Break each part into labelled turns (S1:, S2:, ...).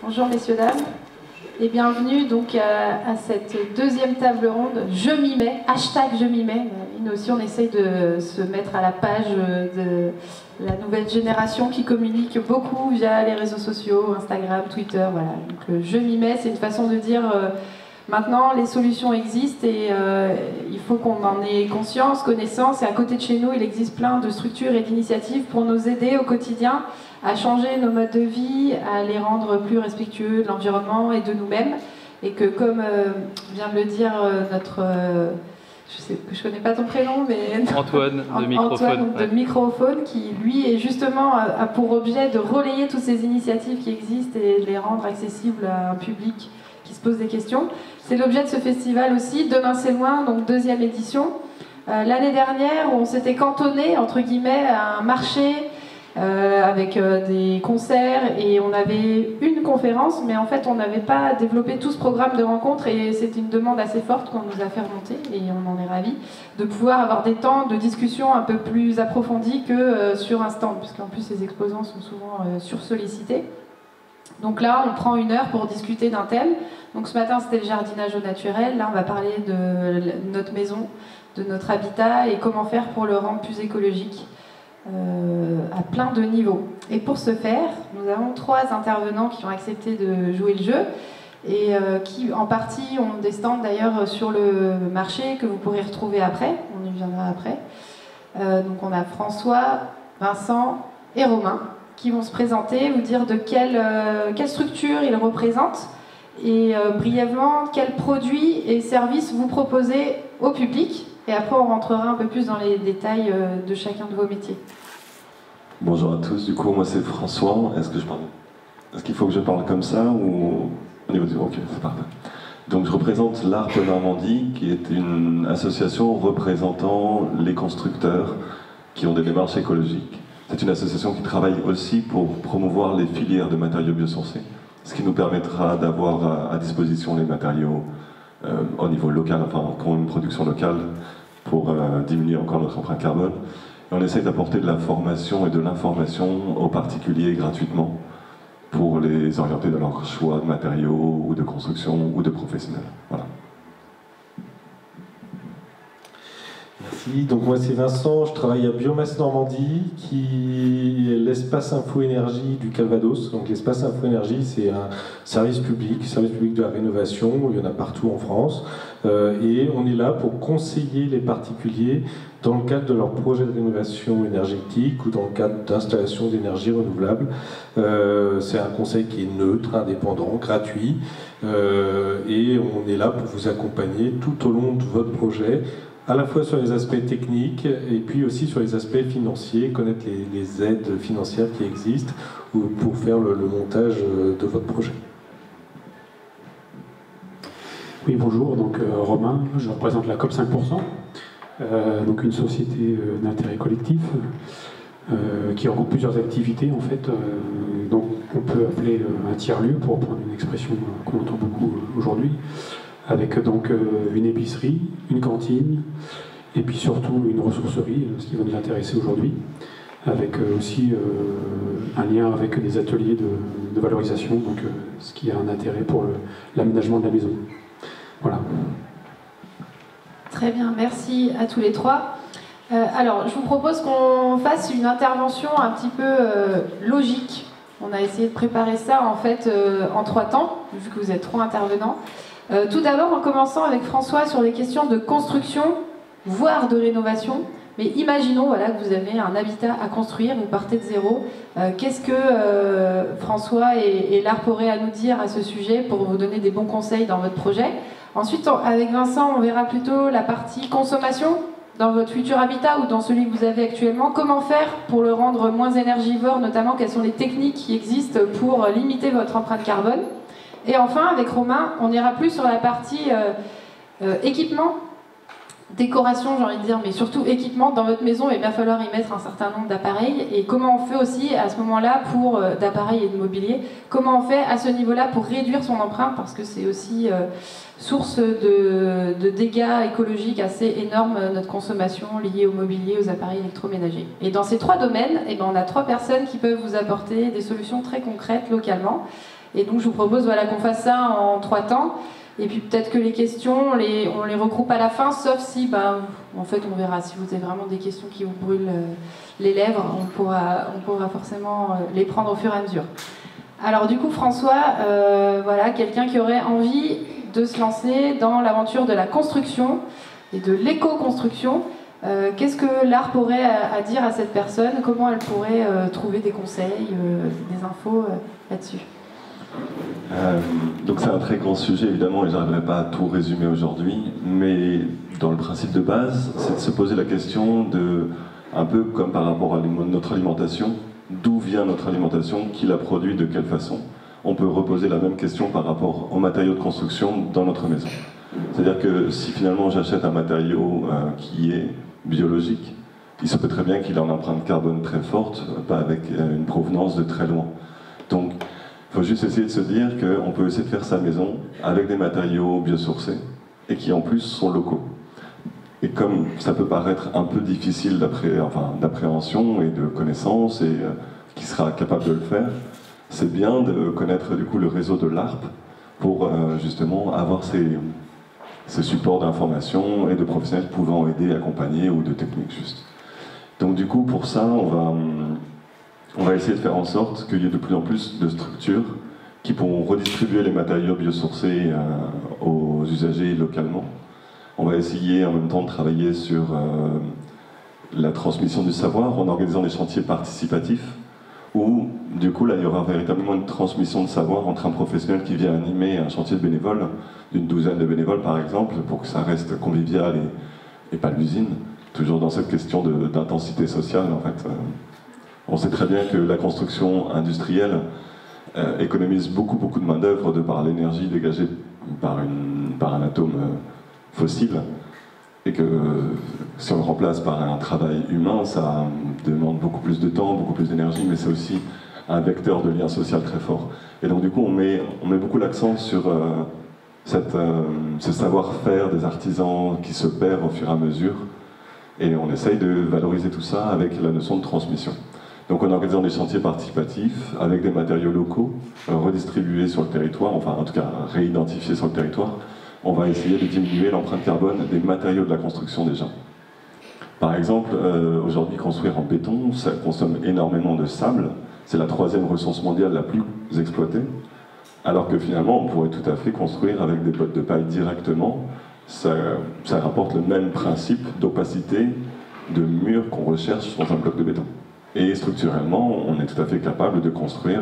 S1: Bonjour messieurs, dames, et bienvenue donc à cette deuxième table ronde. Je m'y mets, hashtag je m'y mets. Nous aussi on essaye de se mettre à la page de la nouvelle génération qui communique beaucoup via les réseaux sociaux, Instagram, Twitter, voilà. Donc je m'y mets, c'est une façon de dire maintenant les solutions existent et il faut qu'on en ait conscience, connaissance, et à côté de chez nous il existe plein de structures et d'initiatives pour nous aider au quotidien à changer nos modes de vie, à les rendre plus respectueux de l'environnement et de nous-mêmes. Et que comme vient de le dire notre... je connais pas ton prénom, mais...
S2: Antoine de Microphone.
S1: Antoine de Microphone, qui lui est justement a pour objet de relayer toutes ces initiatives qui existent et de les rendre accessibles à un public qui se pose des questions. C'est l'objet de ce festival aussi, Demain c'est loin, donc deuxième édition. L'année dernière, on s'était cantonné, entre guillemets, à un marché avec des concerts, et on avait une conférence, mais en fait on n'avait pas développé tout ce programme de rencontres, et c'était une demande assez forte qu'on nous a fait remonter, et on en est ravis, de pouvoir avoir des temps de discussion un peu plus approfondis que sur un stand, puisqu'en plus les exposants sont souvent sursollicités. Donc là on prend 1 heure pour discuter d'un thème. Donc ce matin c'était le jardinage au naturel, là on va parler de notre maison, de notre habitat et comment faire pour le rendre plus écologique. À plein de niveaux. Et pour ce faire, nous avons 3 intervenants qui ont accepté de jouer le jeu et qui en partie ont des stands d'ailleurs sur le marché que vous pourrez retrouver après, on y viendra après. Donc on a François, Vincent et Romain qui vont se présenter, vous dire de quelle structure ils représentent et brièvement quels produits et services vous proposez au public. Et après, on rentrera un peu plus dans les détails de chacun de vos métiers.
S3: Bonjour à tous, du coup, moi c'est François. Est-ce qu'il faut que je parle comme ça ou au niveau du... Ok, c'est parfait. Donc je représente l'ARP Normandie, qui est une association représentant les constructeurs qui ont des démarches écologiques. C'est une association qui travaille aussi pour promouvoir les filières de matériaux biosourcés, ce qui nous permettra d'avoir à disposition les matériaux au niveau local, enfin, qui ont une production locale pour diminuer encore notre empreinte carbone. Et on essaie d'apporter de la formation et de l'information aux particuliers gratuitement pour les orienter dans leur choix de matériaux ou de construction ou de professionnels. Voilà.
S4: Merci, donc moi c'est Vincent, je travaille à Biomasse Normandie, qui est l'espace info-énergie du Calvados. Donc l'espace info-énergie, c'est un service public de la rénovation, il y en a partout en France, et on est là pour conseiller les particuliers dans le cadre de leur projet de rénovation énergétique ou dans le cadre d'installation d'énergie renouvelable. C'est un conseil qui est neutre, indépendant, gratuit, et on est là pour vous accompagner tout au long de votre projet, à la fois sur les aspects techniques et puis aussi sur les aspects financiers, connaître les aides financières qui existent pour faire le montage de votre projet.
S5: Oui, bonjour, donc Romain, je représente la COP 5%, donc une société d'intérêt collectif qui regroupe plusieurs activités en fait, donc on peut appeler un tiers-lieu pour prendre une expression qu'on entend beaucoup aujourd'hui, avec donc une épicerie, une cantine, et puis surtout une ressourcerie, ce qui va nous intéresser aujourd'hui, avec aussi un lien avec des ateliers de valorisation, donc ce qui a un intérêt pour l'aménagement de la maison. Voilà.
S1: Très bien, merci à tous les 3. Alors, je vous propose qu'on fasse une intervention un petit peu logique. On a essayé de préparer ça en fait en 3 temps, vu que vous êtes 3 intervenants. Tout d'abord en commençant avec François sur les questions de construction, voire de rénovation. Mais imaginons voilà, que vous avez un habitat à construire, vous partez de zéro. Qu'est-ce que François et l'ARP auraient à nous dire à ce sujet pour vous donner des bons conseils dans votre projet? Ensuite, avec Vincent, on verra plutôt la partie consommation dans votre futur habitat ou dans celui que vous avez actuellement. Comment faire pour le rendre moins énergivore, notamment quelles sont les techniques qui existent pour limiter votre empreinte carbone. Et enfin, avec Romain, on ira plus sur la partie équipement, décoration, j'ai envie de dire, mais surtout équipement. Dans votre maison, il va falloir y mettre un certain nombre d'appareils. Et comment on fait aussi à ce moment-là pour d'appareils et de mobilier, comment on fait à ce niveau-là pour réduire son empreinte, parce que c'est aussi source de dégâts écologiques assez énormes, notre consommation liée au mobilier, aux appareils électroménagers. Et dans ces 3 domaines, eh ben, on a 3 personnes qui peuvent vous apporter des solutions très concrètes localement. Et donc je vous propose voilà, qu'on fasse ça en 3 temps. Et puis peut-être que les questions, on les regroupe à la fin, sauf si, en fait, on verra. Si vous avez vraiment des questions qui vous brûlent les lèvres, on pourra forcément les prendre au fur et à mesure. Alors du coup, François, voilà, quelqu'un qui aurait envie de se lancer dans l'aventure de la construction et de l'éco-construction. Qu'est-ce que l'ARP aurait à dire à cette personne? Comment elle pourrait trouver des conseils, des infos là-dessus?
S3: Donc c'est un très grand sujet évidemment et je n'arriverai pas à tout résumer aujourd'hui, mais dans le principe de base, c'est de se poser la question de, un peu comme par rapport à notre alimentation, d'où vient notre alimentation, qui la produit, de quelle façon. On peut reposer la même question par rapport aux matériaux de construction dans notre maison. C'est-à-dire que si finalement j'achète un matériau qui est biologique, il se peut très bien qu'il ait une empreinte carbone très forte, pas avec une provenance de très loin. Donc il faut juste essayer de se dire qu'on peut essayer de faire sa maison avec des matériaux biosourcés et qui en plus sont locaux. Et comme ça peut paraître un peu difficile d'appréhension et de connaissance et qui sera capable de le faire, c'est bien de connaître du coup le réseau de l'ARP pour justement avoir ces supports d'information et de professionnels pouvant aider, accompagner ou de techniques juste. Donc du coup pour ça on va essayer de faire en sorte qu'il y ait de plus en plus de structures qui pourront redistribuer les matériaux biosourcés aux usagers localement. On va essayer en même temps de travailler sur la transmission du savoir en organisant des chantiers participatifs où du coup là il y aura véritablement une transmission de savoir entre un professionnel qui vient animer un chantier de bénévoles, d'une douzaine de bénévoles par exemple, pour que ça reste convivial et pas l'usine, toujours dans cette question d'intensité sociale en fait. On sait très bien que la construction industrielle économise beaucoup de main-d'œuvre de par l'énergie dégagée par un atome fossile, et que si on le remplace par un travail humain, ça demande beaucoup plus de temps, beaucoup plus d'énergie, mais c'est aussi un vecteur de lien social très fort. Et donc du coup, on met beaucoup l'accent sur ce savoir-faire des artisans qui se perd au fur et à mesure, et on essaye de valoriser tout ça avec la notion de transmission. Donc en organisant des chantiers participatifs avec des matériaux locaux redistribués sur le territoire, enfin en tout cas réidentifiés sur le territoire, on va essayer de diminuer l'empreinte carbone des matériaux de la construction déjà. Par exemple, aujourd'hui construire en béton, ça consomme énormément de sable, c'est la 3e ressource mondiale la plus exploitée, alors que finalement on pourrait tout à fait construire avec des bottes de paille directement, ça rapporte le même principe d'opacité de mur qu'on recherche dans un bloc de béton. Et structurellement, on est tout à fait capable de construire,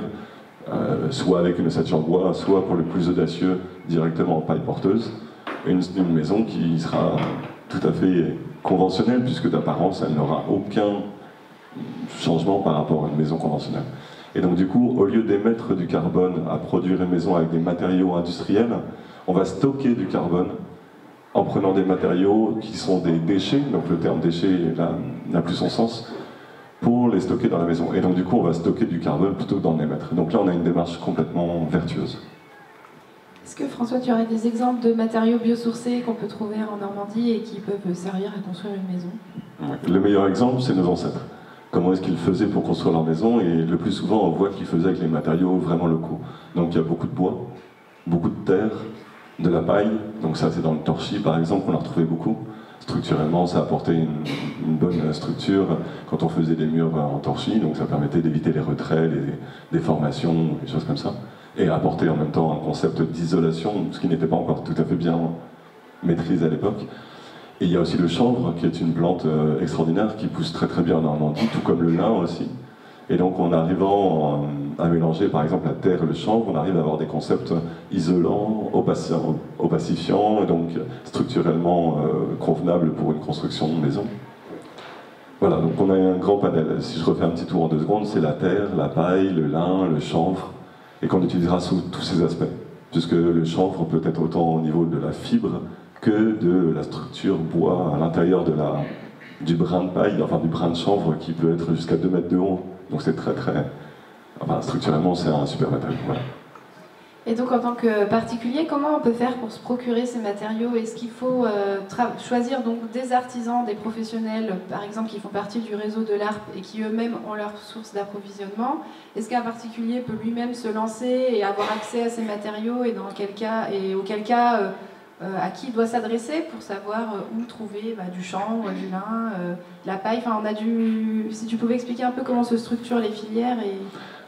S3: soit avec une ossature bois, soit pour le plus audacieux, directement en paille porteuse, une maison qui sera tout à fait conventionnelle, puisque d'apparence, elle n'aura aucun changement par rapport à une maison conventionnelle. Et donc du coup, au lieu d'émettre du carbone à produire une maison avec des matériaux industriels, on va stocker du carbone en prenant des matériaux qui sont des déchets, donc le terme déchet n'a plus son sens, pour les stocker dans la maison. Et donc du coup, on va stocker du carbone plutôt que d'en émettre. Donc là, on a une démarche complètement vertueuse.
S1: Est-ce que François, tu aurais des exemples de matériaux biosourcés qu'on peut trouver en Normandie et qui peuvent servir à construire une maison?
S3: Le meilleur exemple, c'est nos ancêtres. Comment est-ce qu'ils faisaient pour construire leur maison? Et le plus souvent, on voit qu'ils faisaient avec les matériaux vraiment locaux. Donc il y a beaucoup de bois, beaucoup de terre, de la paille. Donc ça, c'est dans le torchis, par exemple, qu'on a retrouvé beaucoup. Structurellement, ça apportait une bonne structure quand on faisait des murs en torchis, donc ça permettait d'éviter les retraits, les déformations, des choses comme ça, et apporter en même temps un concept d'isolation, ce qui n'était pas encore tout à fait bien maîtrisé à l'époque. Et il y a aussi le chanvre, qui est une plante extraordinaire, qui pousse très très bien en Normandie, tout comme le lin aussi. Et donc en arrivant à mélanger par exemple la terre et le chanvre, on arrive à avoir des concepts isolants, opacifiants, et donc structurellement convenables pour une construction de maison. Voilà, donc on a un grand panel. Si je refais un petit tour en 2 secondes, c'est la terre, la paille, le lin, le chanvre, et qu'on utilisera sous tous ces aspects. Puisque le chanvre peut être autant au niveau de la fibre que de la structure bois à l'intérieur du brin de paille, enfin du brin de chanvre qui peut être jusqu'à 2 mètres de haut. Donc c'est très très... Enfin, structurellement, c'est un super matériau. Voilà.
S1: Et donc en tant que particulier, comment on peut faire pour se procurer ces matériaux? Est-ce qu'il faut choisir donc des artisans, des professionnels, par exemple, qui font partie du réseau de l'ARP et qui eux-mêmes ont leur source d'approvisionnement? Est-ce qu'un particulier peut lui-même se lancer et avoir accès à ces matériaux, et dans quel cas, et auquel cas à qui il doit s'adresser pour savoir où trouver du chanvre, du lin, de la paille? Enfin, si tu pouvais expliquer un peu comment se structurent les filières et...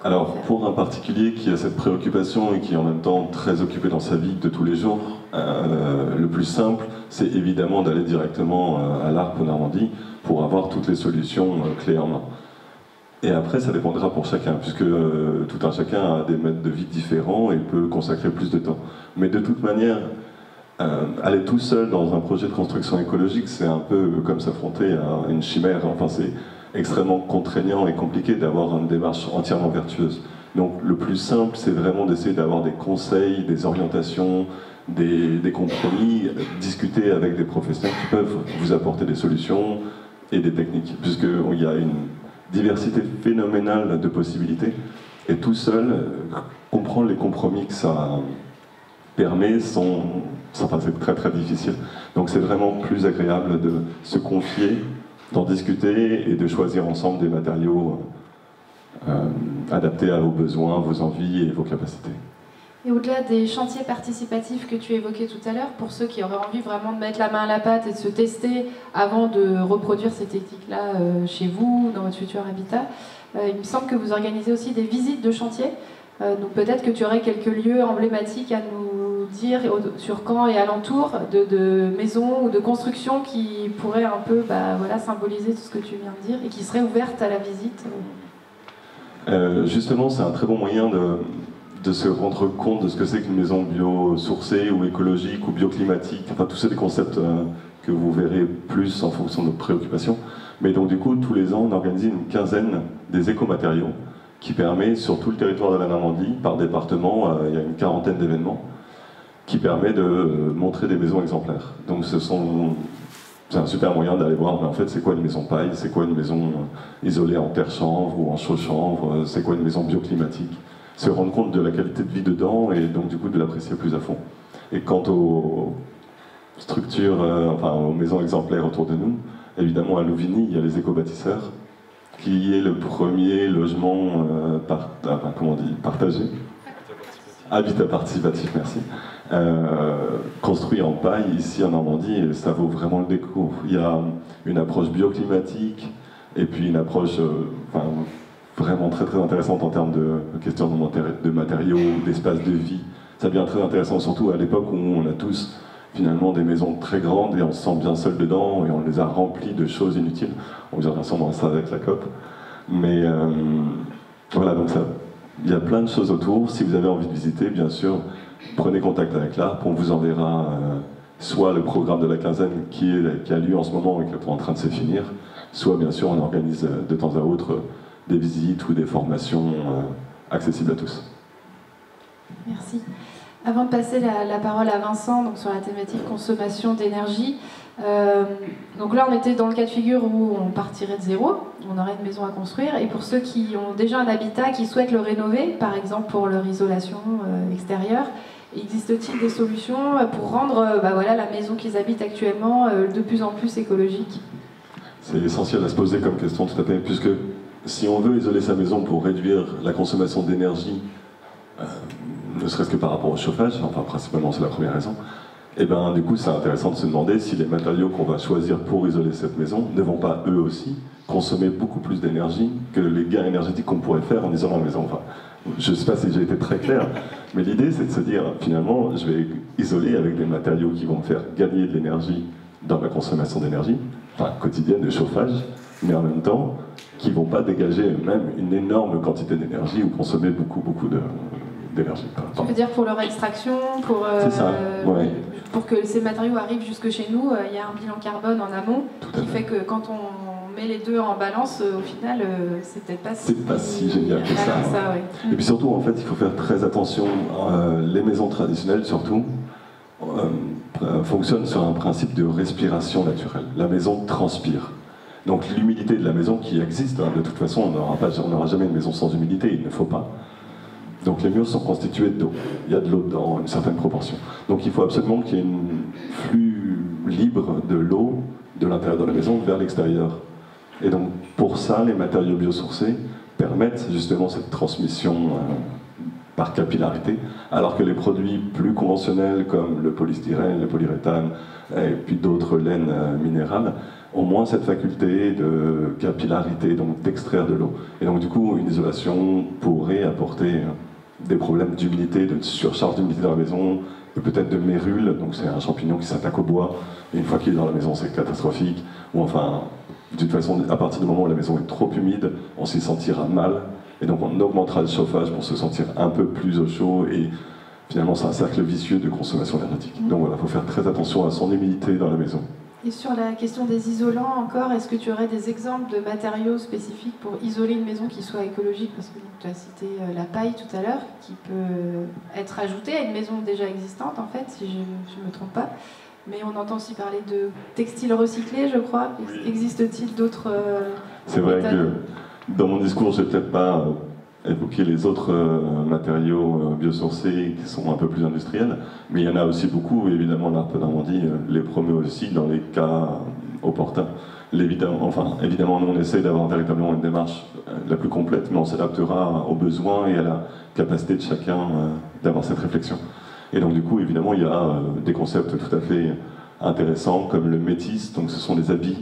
S3: Alors, pour un particulier qui a cette préoccupation et qui est en même temps très occupé dans sa vie de tous les jours, le plus simple, c'est évidemment d'aller directement à l'ARP Normandie pour avoir toutes les solutions clés en main. Et après, ça dépendra pour chacun, puisque tout un chacun a des modes de vie différents et peut consacrer plus de temps. Mais de toute manière, aller tout seul dans un projet de construction écologique, c'est un peu comme s'affronter à une chimère. Enfin, c'est extrêmement contraignant et compliqué d'avoir une démarche entièrement vertueuse. Donc le plus simple, c'est vraiment d'essayer d'avoir des conseils, des orientations, des compromis, discuter avec des professionnels qui peuvent vous apporter des solutions et des techniques, puisqu'il y a une diversité phénoménale de possibilités, et tout seul, comprendre les compromis que ça permet, c'est très très difficile. Donc c'est vraiment plus agréable de se confier, d'en discuter et de choisir ensemble des matériaux adaptés à vos besoins, vos envies et vos capacités.
S1: Et au-delà des chantiers participatifs que tu évoquais tout à l'heure, pour ceux qui auraient envie vraiment de mettre la main à la pâte et de se tester avant de reproduire ces techniques-là chez vous, dans votre futur habitat, il me semble que vous organisez aussi des visites de chantier. Donc peut-être que tu aurais quelques lieux emblématiques à nous dire sur Caen et alentour, de maisons ou de constructions qui pourraient un peu symboliser tout ce que tu viens de dire et qui seraient ouvertes à la visite.
S3: Justement, c'est un très bon moyen de se rendre compte de ce que c'est qu'une maison biosourcée ou écologique ou bioclimatique. Enfin, tous ces concepts que vous verrez plus en fonction de nos préoccupations. Mais donc du coup, tous les ans, on organise une quinzaine des écomatériaux qui permet, sur tout le territoire de la Normandie, par département, il y a une quarantaine d'événements, qui permet de montrer des maisons exemplaires. Donc c'est un super moyen d'aller voir, mais en fait, c'est quoi une maison paille, c'est quoi une maison isolée en terre chanvre ou en chaux chanvre, c'est quoi une maison bioclimatique, se rendre compte de la qualité de vie dedans et donc du coup de l'apprécier plus à fond. Et quant aux structures, aux maisons exemplaires autour de nous, évidemment à Louvigny, il y a les éco-bâtisseurs, qui est le premier logement partagé, habitat participatif, merci, construit en paille ici en Normandie, et ça vaut vraiment le décours. Il y a une approche bioclimatique et puis une approche vraiment très très intéressante en termes de questions de matériaux, d'espace de vie. Ça devient très intéressant, surtout à l'époque où on a tous finalement des maisons très grandes et on se sent bien seul dedans et on les a remplies de choses inutiles. On viendra sûrement ça avec la COP. Mais voilà, donc il y a plein de choses autour. Si vous avez envie de visiter, bien sûr, prenez contact avec l'ARP. On vous enverra soit le programme de la quinzaine qui a lieu en ce moment et qui est en train de se finir, soit bien sûr on organise de temps à autre des visites ou des formations accessibles à tous.
S1: Merci. Avant de passer la parole à Vincent donc sur la thématique consommation d'énergie, donc là on était dans le cas de figure où on partirait de zéro, on aurait une maison à construire, et pour ceux qui ont déjà un habitat, qui souhaitent le rénover, par exemple pour leur isolation extérieure, existe-t-il des solutions pour rendre la maison qu'ils habitent actuellement de plus en plus écologique?
S3: C'est essentiel à se poser comme question, tout à fait, puisque si on veut isoler sa maison pour réduire la consommation d'énergie, ne serait-ce que par rapport au chauffage, enfin principalement c'est la première raison, et bien du coup c'est intéressant de se demander si les matériaux qu'on va choisir pour isoler cette maison ne vont pas eux aussi consommer beaucoup plus d'énergie que les gains énergétiques qu'on pourrait faire en isolant la maison. Enfin, je ne sais pas si j'ai été très clair, mais l'idée c'est de se dire finalement je vais isoler avec des matériaux qui vont me faire gagner de l'énergie dans ma consommation d'énergie, quotidienne de chauffage, mais en même temps qui ne vont pas dégager même une énorme quantité d'énergie ou consommer beaucoup d'énergie.
S1: Tu veux dire pour leur extraction,
S3: c'est ça, ouais.
S1: Pour que ces matériaux arrivent jusque chez nous, il y a un bilan carbone en amont qui fait que quand on met les deux en balance, au final, c'est peut-être pas
S3: si génial que ça.
S1: Ouais.
S3: Et puis surtout, en fait, il faut faire très attention. Les maisons traditionnelles, surtout, fonctionnent sur un principe de respiration naturelle. La maison transpire. Donc l'humidité de la maison qui existe, de toute façon, on n'aura jamais une maison sans humidité, il ne faut pas. Donc les murs sont constitués d'eau. Il y a de l'eau dedans, une certaine proportion. Donc il faut absolument qu'il y ait un flux libre de l'eau de l'intérieur de la maison vers l'extérieur. Et donc pour ça, les matériaux biosourcés permettent justement cette transmission par capillarité, alors que les produits plus conventionnels comme le polystyrène, le polyuréthane et puis d'autres laines minérales ont moins cette faculté de capillarité, donc d'extraire de l'eau. Et donc du coup, une isolation pourrait apporter des problèmes d'humidité, de surcharge d'humidité dans la maison, peut-être de mérule, donc c'est un champignon qui s'attaque au bois, et une fois qu'il est dans la maison, c'est catastrophique, ou enfin, d'une façon, à partir du moment où la maison est trop humide, on s'y sentira mal, et donc on augmentera le chauffage pour se sentir un peu plus au chaud, et finalement c'est un cercle vicieux de consommation énergétique. Donc voilà, il faut faire très attention à son humidité dans la maison.
S1: Et sur la question des isolants encore, est-ce que tu aurais des exemples de matériaux spécifiques pour isoler une maison qui soit écologique? Parce que tu as cité la paille tout à l'heure, qui peut être ajoutée à une maison déjà existante, en fait, si je ne me trompe pas. Mais on entend aussi parler de textiles recyclés, je crois. Oui. Existe-t-il d'autres
S3: C'est vrai que dans mon discours, je n'ai peut-être pas évoqué les autres matériaux biosourcés qui sont un peu plus industriels, mais il y en a aussi beaucoup, et évidemment l'ARPE Normandie les promeut aussi dans les cas opportuns. Évidemment, nous on essaie d'avoir véritablement une démarche la plus complète, mais on s'adaptera aux besoins et à la capacité de chacun d'avoir cette réflexion. Et donc du coup, évidemment, il y a des concepts tout à fait intéressants comme le métis, donc ce sont des habits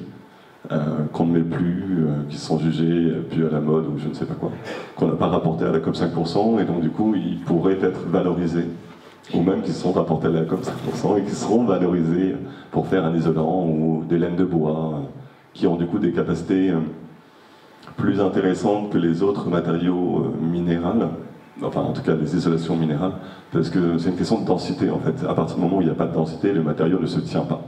S3: qu'on ne met plus, qui sont jugés plus à la mode ou je ne sais pas quoi, qu'on n'a pas rapporté à la COP 5%, et donc du coup ils pourraient être valorisés, ou même qui sont rapportés à la COP 5% et qui seront valorisés pour faire un isolant ou des laines de bois, qui ont du coup des capacités plus intéressantes que les autres matériaux minéraux, enfin en tout cas les isolations minérales, parce que c'est une question de densité en fait. À partir du moment où il n'y a pas de densité, le matériau ne se tient pas.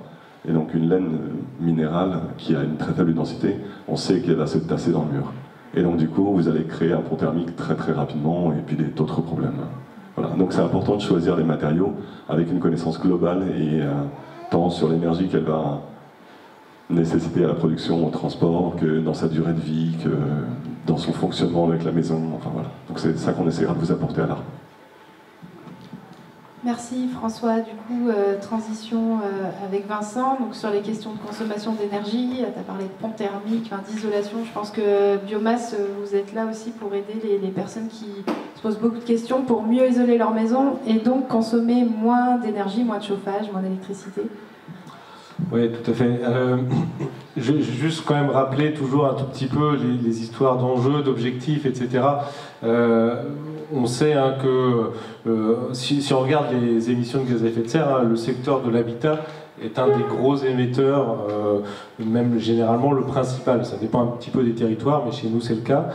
S3: Et donc une laine minérale qui a une très faible densité, on sait qu'elle va se tasser dans le mur. Et donc du coup, vous allez créer un pont thermique très très rapidement et puis d'autres problèmes. Voilà. Donc c'est important de choisir les matériaux avec une connaissance globale et tant sur l'énergie qu'elle va nécessiter à la production, au transport, que dans sa durée de vie, que dans son fonctionnement avec la maison. Enfin voilà. Donc c'est ça qu'on essaiera de vous apporter à l'ARPE.
S1: Merci François. Du coup, transition avec Vincent. Donc, sur les questions de consommation d'énergie, tu as parlé de pont thermique, d'isolation. Je pense que Biomasse, vous êtes là aussi pour aider les personnes qui se posent beaucoup de questions pour mieux isoler leur maison et donc consommer moins d'énergie, moins de chauffage, moins d'électricité.
S4: Oui, tout à fait. Je vais juste quand même rappeler toujours un tout petit peu les histoires d'enjeux, d'objectifs, etc. On sait que si on regarde les émissions de gaz à effet de serre, le secteur de l'habitat est un des gros émetteurs, même généralement le principal. Ça dépend un petit peu des territoires, mais chez nous c'est le cas.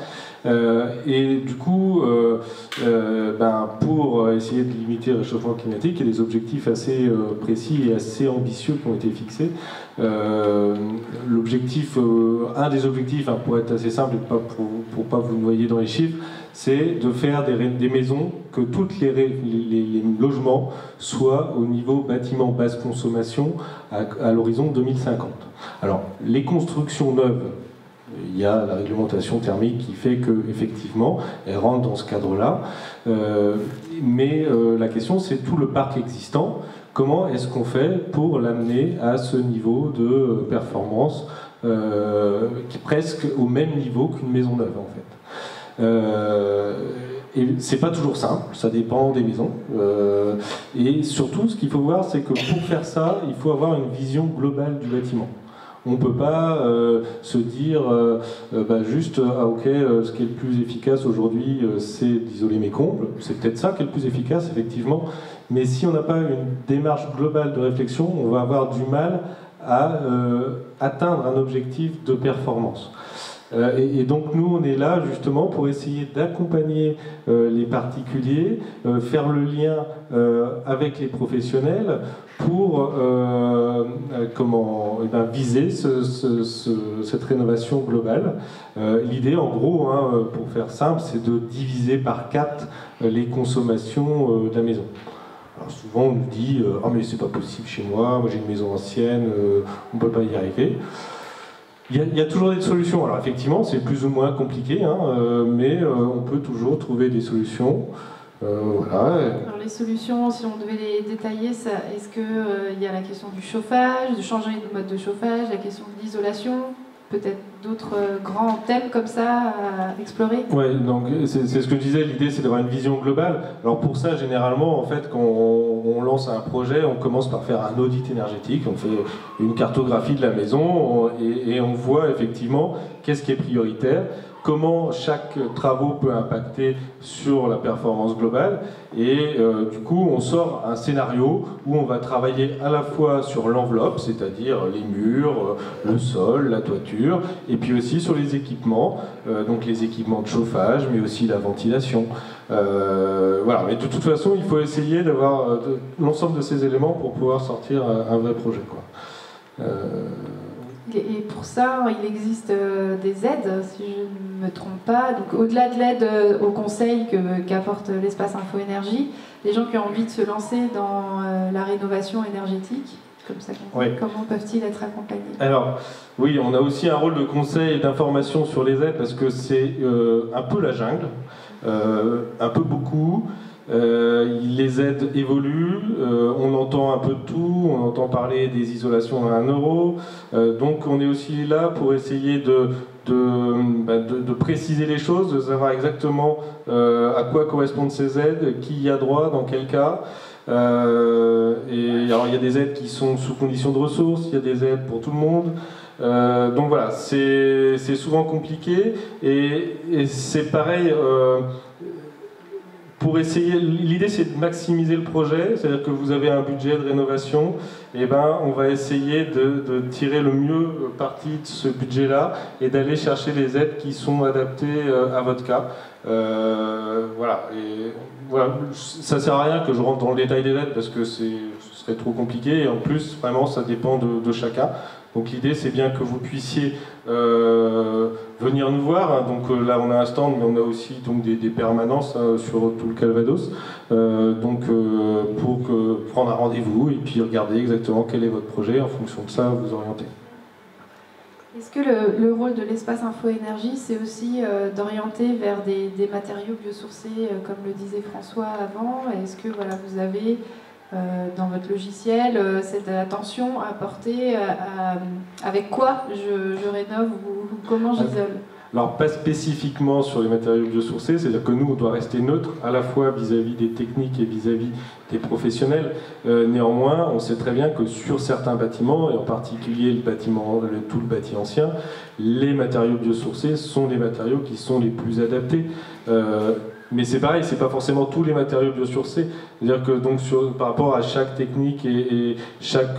S4: Et du coup, pour essayer de limiter le réchauffement climatique, il y a des objectifs assez précis et assez ambitieux qui ont été fixés. Un des objectifs, pour être assez simple et pour pas vous noyer dans les chiffres, c'est de faire des maisons, que tous les logements soient au niveau bâtiment basse consommation à l'horizon 2050. Alors, les constructions neuves, il y a la réglementation thermique qui fait qu'effectivement, elle rentre dans ce cadre-là. Mais la question, c'est tout le parc existant. Comment est-ce qu'on fait pour l'amener à ce niveau de performance qui est presque au même niveau qu'une maison neuve, en fait. Et c'est pas toujours simple, ça dépend des maisons. Et surtout, ce qu'il faut voir, c'est que pour faire ça, il faut avoir une vision globale du bâtiment. On ne peut pas se dire juste ok, ce qui est le plus efficace aujourd'hui, c'est d'isoler mes combles. C'est peut-être ça qui est le plus efficace, effectivement. Mais si on n'a pas une démarche globale de réflexion, on va avoir du mal à atteindre un objectif de performance. Et donc nous, on est là justement pour essayer d'accompagner les particuliers, faire le lien avec les professionnels pour viser cette rénovation globale. L'idée, en gros, pour faire simple, c'est de diviser par 4 les consommations de la maison. Alors souvent, on nous dit « Ah mais c'est pas possible chez moi j'ai une maison ancienne, on ne peut pas y arriver ». Il y a toujours des solutions. Alors effectivement, c'est plus ou moins compliqué, mais on peut toujours trouver des solutions. Voilà.
S1: Alors les solutions, si on devait les détailler, est-ce qu'il y a la question du chauffage, de changer de mode de chauffage, la question de l'isolation, peut-être d'autres grands thèmes comme ça à explorer?
S4: Ouais, donc c'est ce que je disais, l'idée c'est d'avoir une vision globale. Alors pour ça, généralement, en fait, quand on lance un projet, on commence par faire un audit énergétique, on fait une cartographie de la maison et on voit effectivement qu'est-ce qui est prioritaire, comment chaque travaux peut impacter sur la performance globale, et du coup on sort un scénario où on va travailler à la fois sur l'enveloppe, c'est-à-dire les murs, le sol, la toiture, et puis aussi sur les équipements, donc les équipements de chauffage, mais aussi la ventilation. Voilà, mais de toute façon il faut essayer d'avoir l'ensemble de ces éléments pour pouvoir sortir un vrai projet, quoi.
S1: Et pour ça, il existe des aides, si je ne me trompe pas. Donc, au-delà de l'aide au conseil qu'apporte l'espace Info-Énergie, les gens qui ont envie de se lancer dans la rénovation énergétique, comme ça qu'on dit, comment peuvent-ils être accompagnés? Alors,
S4: oui, on a aussi un rôle de conseil et d'information sur les aides parce que c'est un peu la jungle, un peu beaucoup. Les aides évoluent, on entend un peu de tout, on entend parler des isolations à 1 euro, donc on est aussi là pour essayer de préciser les choses, de savoir exactement à quoi correspondent ces aides, qui y a droit, dans quel cas. Et alors il y a des aides qui sont sous condition de ressources, il y a des aides pour tout le monde. Donc voilà, c'est souvent compliqué et c'est pareil. Pour essayer, l'idée c'est de maximiser le projet, c'est-à-dire que vous avez un budget de rénovation, et ben on va essayer de tirer le mieux parti de ce budget-là et d'aller chercher les aides qui sont adaptées à votre cas. Voilà. Et voilà, ça sert à rien que je rentre dans le détail des aides parce que ce serait trop compliqué et en plus vraiment ça dépend de chacun. Donc l'idée c'est bien que vous puissiez venir nous voir. Donc là on a un stand mais on a aussi donc, des permanences sur tout le Calvados. Pour prendre un rendez-vous et puis regarder exactement quel est votre projet, en fonction de ça vous orienter.
S1: Est-ce que le rôle de l'espace Info-Énergie, c'est aussi d'orienter vers des matériaux biosourcés, comme le disait François avant? Est-ce que voilà, vous avez dans votre logiciel cette attention à porter avec quoi je rénove ou comment j'isole?
S4: Alors pas spécifiquement sur les matériaux biosourcés, c'est-à-dire que nous on doit rester neutre à la fois vis-à-vis des techniques et vis-à-vis des professionnels. Néanmoins, on sait très bien que sur certains bâtiments, et en particulier tout le bâti ancien, les matériaux biosourcés sont les matériaux qui sont les plus adaptés. Mais c'est pareil, c'est pas forcément tous les matériaux biosourcés. C'est-à-dire que donc par rapport à chaque technique et chaque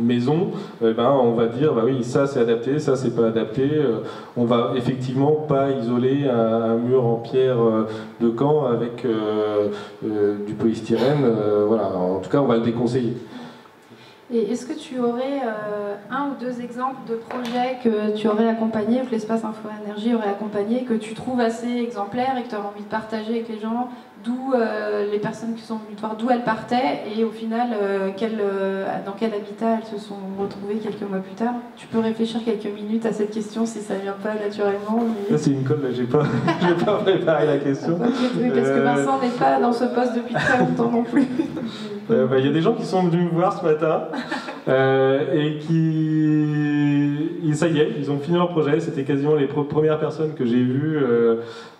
S4: maison, on va dire bah oui ça c'est adapté, ça c'est pas adapté. On va effectivement pas isoler un mur en pierre de Caen avec du polystyrène. Voilà, en tout cas on va le déconseiller.
S1: Et est-ce que tu aurais un ou deux exemples de projets que tu aurais accompagnés, que l'espace Info-Énergie aurait accompagné, que tu trouves assez exemplaires et que tu aurais envie de partager avec les gens, d'où les personnes qui sont venues te voir, d'où elles partaient et au final dans quel habitat elles se sont retrouvées quelques mois plus tard? Tu peux réfléchir quelques minutes à cette question si ça ne vient pas naturellement. Mais...
S4: Là c'est une colle, là j'ai pas préparé la question.
S1: Oui, parce que Vincent n'est pas dans ce poste depuis très longtemps non plus.
S4: Y a des gens qui sont venus me voir ce matin et ça y est, ils ont fini leur projet. C'était quasiment les premières personnes que j'ai vues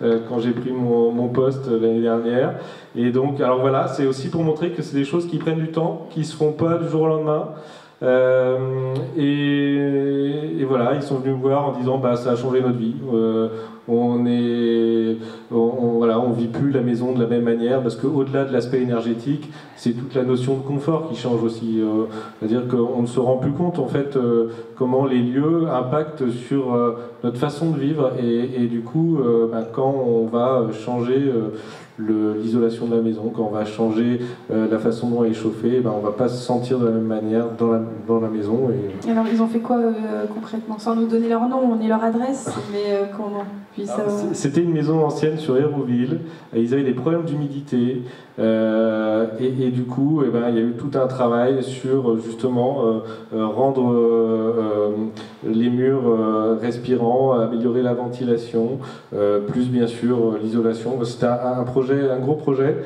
S4: quand j'ai pris mon poste l'année dernière. Et donc, alors voilà, c'est aussi pour montrer que c'est des choses qui prennent du temps, qui se font pas du jour au lendemain. Et voilà, ils sont venus me voir en disant bah ça a changé notre vie. On vit plus la maison de la même manière parce qu'au-delà de l'aspect énergétique, c'est toute la notion de confort qui change aussi. C'est-à-dire qu'on ne se rend plus compte en fait comment les lieux impactent sur notre façon de vivre et du coup quand on va changer l'isolation de la maison, quand on va changer la façon dont elle est chauffée, on ne va pas se sentir de la même manière dans la maison.
S1: Alors ils ont fait quoi concrètement? Sans nous donner leur nom ni leur adresse, mais comment? Puis ça...
S4: C'était une maison ancienne sur Hérouville, et ils avaient des problèmes d'humidité, et du coup, il y a eu tout un travail sur justement rendre les murs respirants, améliorer la ventilation, plus bien sûr l'isolation. C'était un gros projet.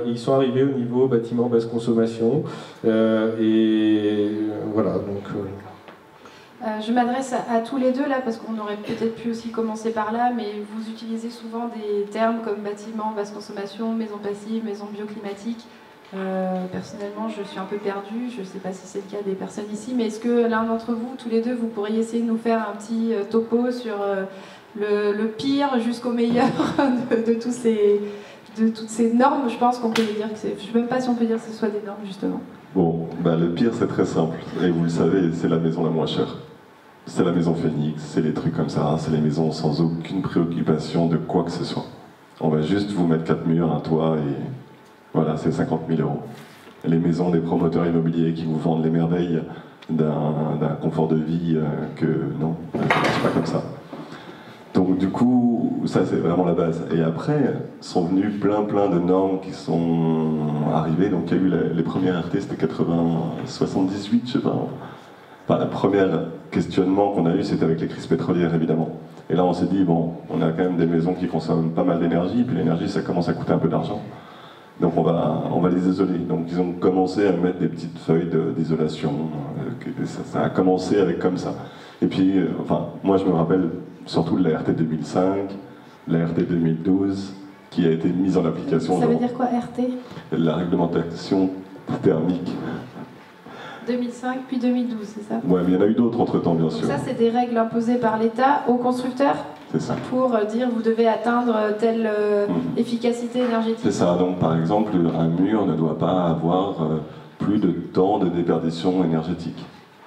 S4: Ils sont arrivés au niveau bâtiment basse consommation, et voilà. Donc,
S1: je m'adresse à tous les deux là parce qu'on aurait peut-être pu aussi commencer par là, mais vous utilisez souvent des termes comme bâtiment basse consommation, maison passive, maison bioclimatique. Personnellement, je suis un peu perdue, je ne sais pas si c'est le cas des personnes ici, mais est-ce que l'un d'entre vous, tous les deux, vous pourriez essayer de nous faire un petit topo sur le pire jusqu'au meilleur de toutes ces normes? Je pense qu'on peut dire que c'est... Je ne sais même pas si on peut dire que ce soit des normes justement.
S3: Bon, le pire c'est très simple, et vous le savez, c'est la maison la moins chère. C'est la maison Phoenix, c'est les trucs comme ça, c'est les maisons sans aucune préoccupation de quoi que ce soit. On va juste vous mettre 4 murs, un toit, et voilà, c'est 50 000 €. Les maisons des promoteurs immobiliers qui vous vendent les merveilles d'un confort de vie que non, c'est pas comme ça. Donc du coup, ça c'est vraiment la base. Et après, sont venus plein de normes qui sont arrivées. Donc il y a eu les premières RT, c'était 78, je sais pas. Enfin, le premier questionnement qu'on a eu, c'était avec les crises pétrolières, évidemment. Et là, on s'est dit, bon, on a quand même des maisons qui consomment pas mal d'énergie, puis l'énergie, ça commence à coûter un peu d'argent. Donc on va les isoler. Donc ils ont commencé à mettre des petites feuilles d'isolation. Ça a commencé avec comme ça. Et puis, moi je me rappelle surtout de la RT 2005, la RT 2012, qui a été mise en application.
S1: Ça veut dire quoi, RT?
S3: La réglementation thermique.
S1: 2005 puis 2012, c'est ça?
S3: Ouais, mais il y en a eu d'autres entre-temps, bien
S1: Donc
S3: sûr.
S1: ça, c'est des règles imposées par l'État aux constructeurs?
S3: C'est ça.
S1: Pour dire vous devez atteindre telle efficacité énergétique.
S3: C'est ça. Donc, par exemple, un mur ne doit pas avoir plus de temps de déperdition énergétique.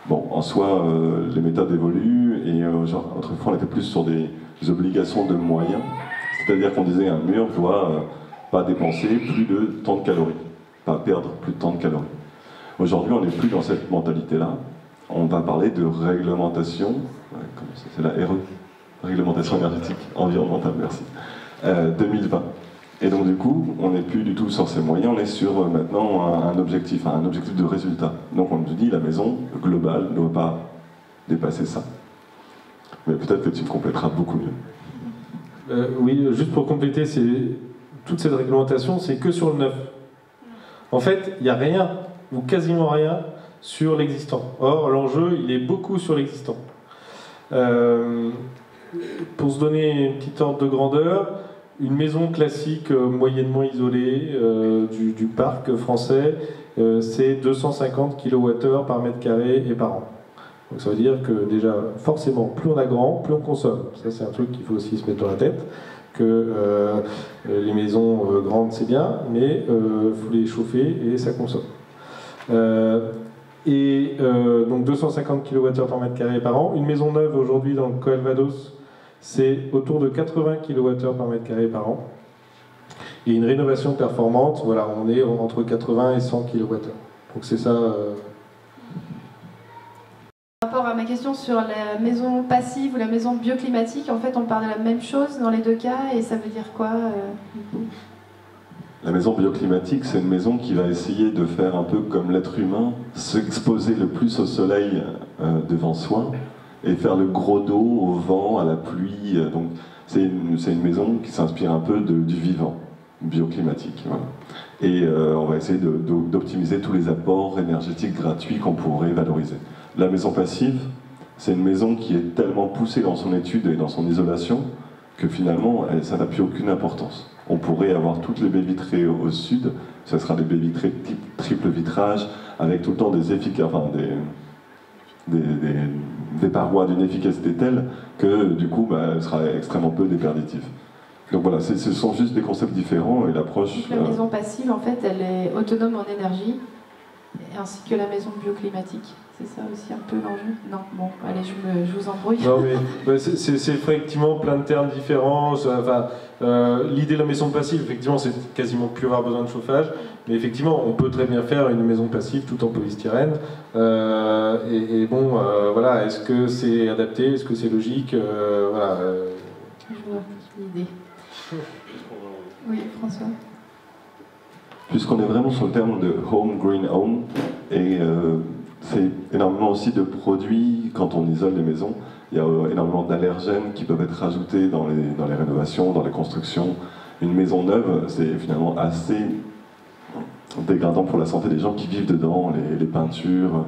S3: Bon, en soi, les méthodes évoluent, et autrefois, on était plus sur des obligations de moyens. C'est-à-dire qu'on disait un mur doit pas dépenser plus de tant de calories, pas perdre plus de tant de calories. Aujourd'hui, on n'est plus dans cette mentalité-là. On va parler de réglementation, c'est la RE, réglementation énergétique, environnementale, merci, 2020. Et donc du coup, on n'est plus du tout sur ces moyens, on est sur maintenant un objectif de résultat. Donc on nous dit la maison globale ne doit pas dépasser ça. Mais peut-être que tu me compléteras beaucoup mieux.
S4: Oui, juste pour compléter, toute cette réglementation, c'est que sur le neuf. En fait, il n'y a rien, ou quasiment rien, sur l'existant. Or, l'enjeu, il est beaucoup sur l'existant. Pour se donner une petite ordre de grandeur, une maison classique moyennement isolée du parc français, c'est 250 kWh par mètre carré et par an. Donc ça veut dire que déjà, forcément, plus on a grand, plus on consomme. Ça, c'est un truc qu'il faut aussi se mettre dans la tête, que les maisons grandes, c'est bien, mais il faut les chauffer et ça consomme. Donc 250 kWh par mètre carré par an. Une maison neuve aujourd'hui dans le Calvados, c'est autour de 80 kWh par mètre carré par an. Et une rénovation performante, voilà, on est entre 80 et 100 kWh. Donc c'est ça.
S1: Par rapport à ma question sur la maison passive ou la maison bioclimatique, en fait on parle de la même chose dans les deux cas, et ça veut dire quoi
S3: La maison bioclimatique, c'est une maison qui va essayer de faire un peu comme l'être humain, s'exposer le plus au soleil devant soi, et faire le gros dos au vent, à la pluie. Donc c'est une maison qui s'inspire un peu du vivant, bioclimatique. Voilà. Et on va essayer d'optimiser tous les apports énergétiques gratuits qu'on pourrait valoriser. La maison passive, c'est une maison qui est tellement poussée dans son étude et dans son isolation que finalement, ça n'a plus aucune importance. On pourrait avoir toutes les baies vitrées au sud, ce sera des baies vitrées type triple vitrage, avec tout le temps des parois d'une efficacité telle que du coup, elle sera extrêmement peu déperditive. Donc voilà, ce sont juste des concepts différents, et l'approche...
S1: La maison passive, en fait, elle est autonome en énergie, ainsi que la maison bioclimatique. C'est ça aussi un peu l'enjeu? Non, bon, allez, je vous embrouille.
S4: Non, mais c'est effectivement plein de termes différents. L'idée de la maison passive, effectivement, c'est quasiment plus avoir besoin de chauffage. Mais effectivement, on peut très bien faire une maison passive tout en polystyrène. Voilà, est-ce que c'est adapté? Est-ce que c'est logique? Voilà.
S1: Je vois l'idée. Oui, François.
S3: Puisqu'on est vraiment sur le terme de home, green home, et c'est énormément aussi de produits, quand on isole les maisons, il y a énormément d'allergènes qui peuvent être rajoutés dans les rénovations, dans les constructions. Une maison neuve, c'est finalement assez dégradant pour la santé des gens qui vivent dedans, les peintures,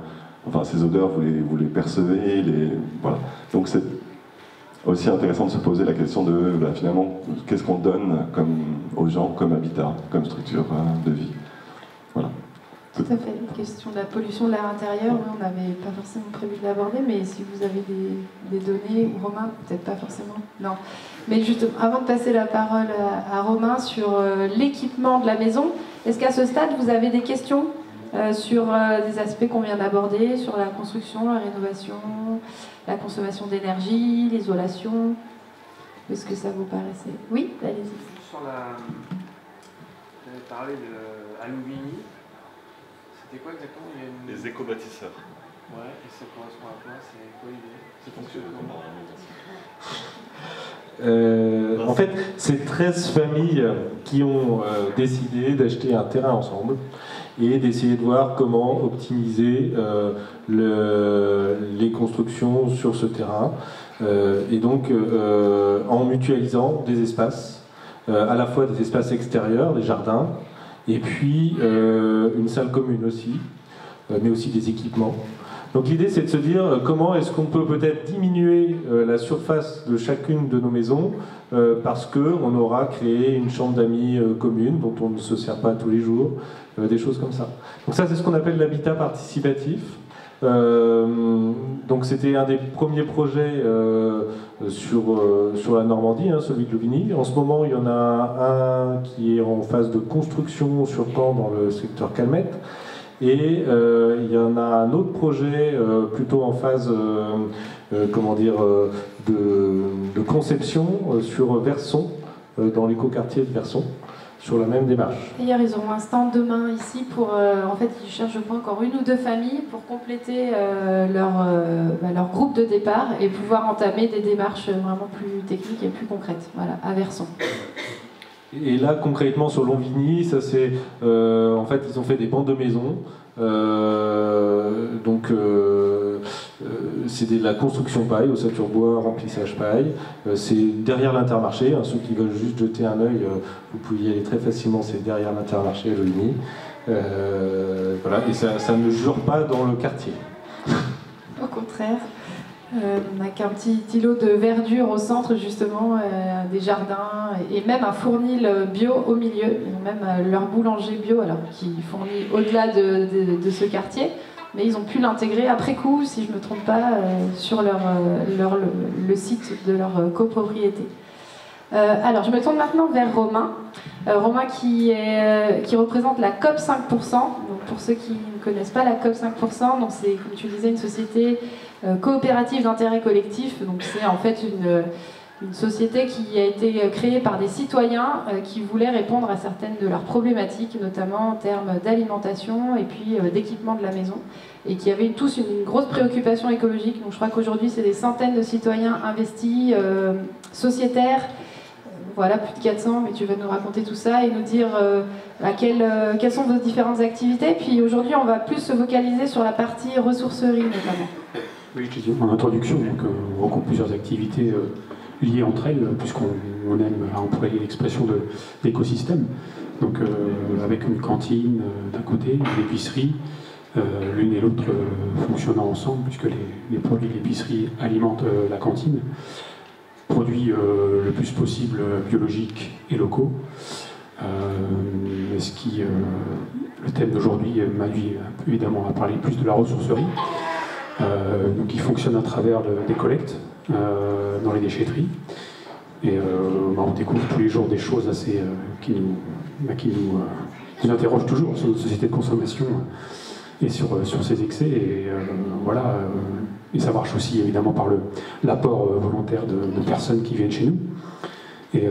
S3: enfin ces odeurs, vous les percevez, voilà. Donc c'est aussi intéressant de se poser la question de finalement qu'est-ce qu'on donne aux gens comme habitat, comme structure de vie. Voilà.
S1: Tout à fait. La question de la pollution de l'air intérieur, on n'avait pas forcément prévu de l'aborder, mais si vous avez des données, ou Romain, peut-être pas forcément. Non. Mais juste avant de passer la parole à Romain sur l'équipement de la maison, est-ce qu'à ce stade, vous avez des questions sur des aspects qu'on vient d'aborder, sur la construction, la rénovation, la consommation d'énergie, l'isolation? Est-ce que ça vous paraissait? Oui, allez-y.
S2: Sur vous avez parlé de Alumini. C'était quoi exactement?
S3: Les éco-bâtisseurs.
S2: Ouais, et ça correspond à quoi? C'est quoi l'idée? Ça fonctionne comment?
S4: En fait, c'est 13 familles qui ont décidé d'acheter un terrain ensemble et d'essayer de voir comment optimiser les constructions sur ce terrain. Et donc, en mutualisant des espaces, à la fois des espaces extérieurs, des jardins, et puis une salle commune aussi, mais aussi des équipements. Donc l'idée, c'est de se dire comment est-ce qu'on peut peut-être diminuer la surface de chacune de nos maisons parce qu'on aura créé une chambre d'amis commune dont on ne se sert pas tous les jours, des choses comme ça. Donc ça, c'est ce qu'on appelle l'habitat participatif. Donc c'était un des premiers projets sur la Normandie, celui de Louvigny. En ce moment, il y en a un qui est en phase de construction sur Caen dans le secteur Calmette. Et il y en a un autre projet plutôt en phase de conception sur Verson, dans l'écoquartier de Verson, sur la même démarche.
S1: D'ailleurs, ils auront un stand demain ici pour... en fait, ils cherchent, je crois, encore une ou deux familles pour compléter leur groupe de départ et pouvoir entamer des démarches vraiment plus techniques et plus concrètes, voilà, à Verson.
S4: Et là, concrètement, sur Longvigny, ça c'est... en fait, ils ont fait des bandes de maisons. C'est de la construction paille, ossature bois, remplissage paille. C'est derrière l'Intermarché. Ceux qui veulent juste jeter un œil, vous pouvez y aller très facilement. C'est derrière l'Intermarché à Longvigny. Voilà. Et ça ne jure pas dans le quartier.
S1: Au contraire. Avec un petit îlot de verdure au centre, justement, des jardins, et même un fournil bio au milieu. Ils ont même leur boulanger bio, alors qui fournit au-delà de ce quartier, mais ils ont pu l'intégrer après coup, si je ne me trompe pas, sur le site de leur copropriété. Alors, je me tourne maintenant vers Romain. Romain qui représente la COP 5%. Donc, pour ceux qui ne connaissent pas la COP 5%, donc c'est, comme tu disais, une société coopérative d'intérêt collectif. Donc c'est en fait une société qui a été créée par des citoyens qui voulaient répondre à certaines de leurs problématiques, notamment en termes d'alimentation et puis d'équipement de la maison, et qui avaient tous une grosse préoccupation écologique. Donc je crois qu'aujourd'hui c'est des centaines de citoyens investis, sociétaires. Voilà, plus de 400, mais tu vas nous raconter tout ça et nous dire quelles sont vos différentes activités. Puis aujourd'hui, on va plus se focaliser sur la partie ressourcerie notamment.
S5: Oui, je disais en introduction, donc, on regroupe plusieurs activités liées entre elles, puisqu'on aime employer l'expression d'écosystème. Donc avec une cantine d'un côté, une épicerie, l'une et l'autre fonctionnant ensemble, puisque les produits de l'épicerie alimentent la cantine. Produits le plus possible biologiques et locaux. Le thème d'aujourd'hui m'induit évidemment à parler plus de la ressourcerie. Donc il fonctionne à travers des collectes dans les déchetteries. Et on découvre tous les jours des choses assez qui nous interrogent toujours sur notre société de consommation et sur ses excès. Et voilà. Et ça marche aussi évidemment par l'apport volontaire de personnes qui viennent chez nous. Et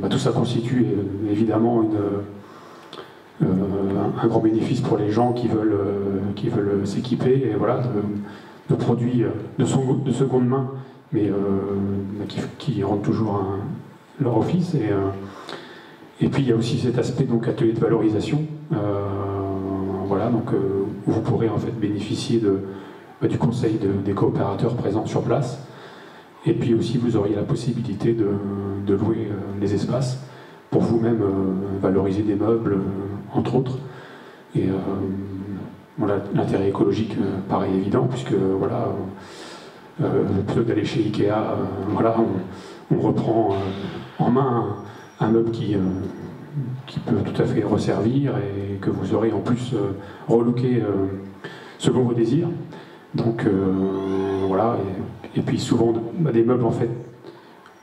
S5: tout ça constitue évidemment un grand bénéfice pour les gens qui veulent s'équiper et voilà, de produits de seconde main mais qui rendent toujours leur office. Et puis il y a aussi cet aspect donc atelier de valorisation, voilà, donc où vous pourrez en fait bénéficier du conseil des coopérateurs présents sur place. Et puis aussi vous auriez la possibilité de louer les espaces pour vous-même valoriser des meubles, entre autres. Et voilà, l'intérêt écologique paraît évident, puisque voilà, plutôt que d'aller chez Ikea, voilà, on reprend en main un meuble qui peut tout à fait resservir et que vous aurez en plus relooké selon vos désirs. Donc voilà, et puis souvent des meubles en fait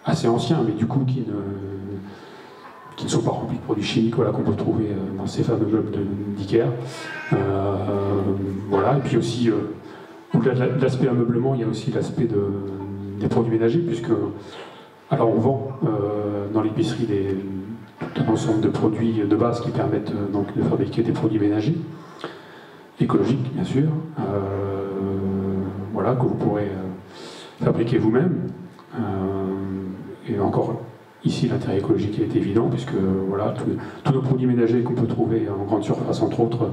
S5: assez anciens, mais du coup qui ne sont pas remplis de produits chimiques, voilà, qu'on peut trouver dans ces fameux meubles d'Ikea. Voilà, et puis aussi, au-delà de l'aspect ameublement, il y a aussi l'aspect des produits ménagers, puisque alors on vend dans l'épicerie tout un ensemble de produits de base qui permettent donc de fabriquer des produits ménagers, écologiques bien sûr, voilà, que vous pourrez fabriquer vous-même. Et encore, ici, l'intérêt écologique est évident, puisque voilà, tous nos produits ménagers qu'on peut trouver en grande surface, entre autres,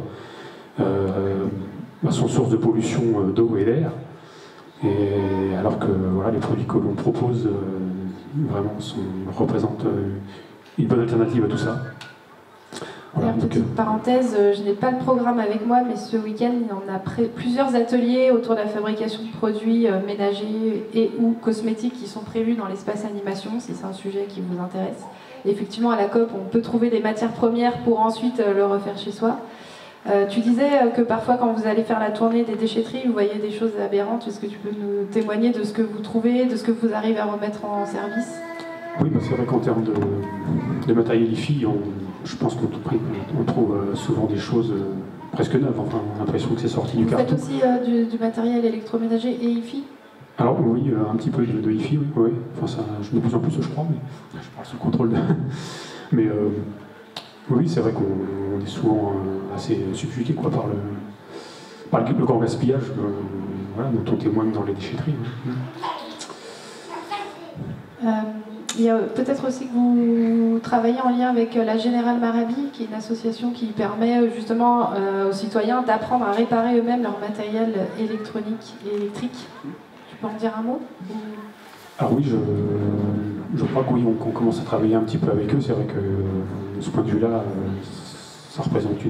S5: sont source de pollution d'eau et d'air. Et alors que voilà, les produits que l'on propose vraiment représentent une bonne alternative à tout ça. Voilà,
S1: petite parenthèse, je n'ai pas le programme avec moi, mais ce week-end, il y en a plusieurs ateliers autour de la fabrication de produits ménagers et ou cosmétiques qui sont prévus dans l'espace animation, si c'est un sujet qui vous intéresse. Et effectivement, à la COP, on peut trouver des matières premières pour ensuite le refaire chez soi. Tu disais que parfois, quand vous allez faire la tournée des déchetteries, vous voyez des choses aberrantes. Est-ce que tu peux nous témoigner de ce que vous trouvez, de ce que vous arrivez à remettre en service?
S5: Oui, bah c'est vrai qu'en termes de matériel IFI, je pense qu'on trouve souvent des choses presque neuves. Enfin, on a l'impression que c'est sorti du carton.
S1: Vous faites aussi du matériel électroménager et IFI?
S5: Alors oui, un petit peu de IFI, oui. Oui. Enfin, ça, de plus en plus, je crois, mais je parle sous contrôle de... Mais oui, c'est vrai qu'on est souvent assez subjugué quoi, par le grand gaspillage voilà, dont on témoigne dans les déchetteries. Oui.
S1: Il y a peut-être aussi que vous travaillez en lien avec la Générale Marabi, qui est une association qui permet justement aux citoyens d'apprendre à réparer eux-mêmes leur matériel électronique et électrique. Tu peux en dire un mot?
S5: Alors oui, je crois que oui, on commence à travailler un petit peu avec eux. C'est vrai que de ce point de vue-là, ça représente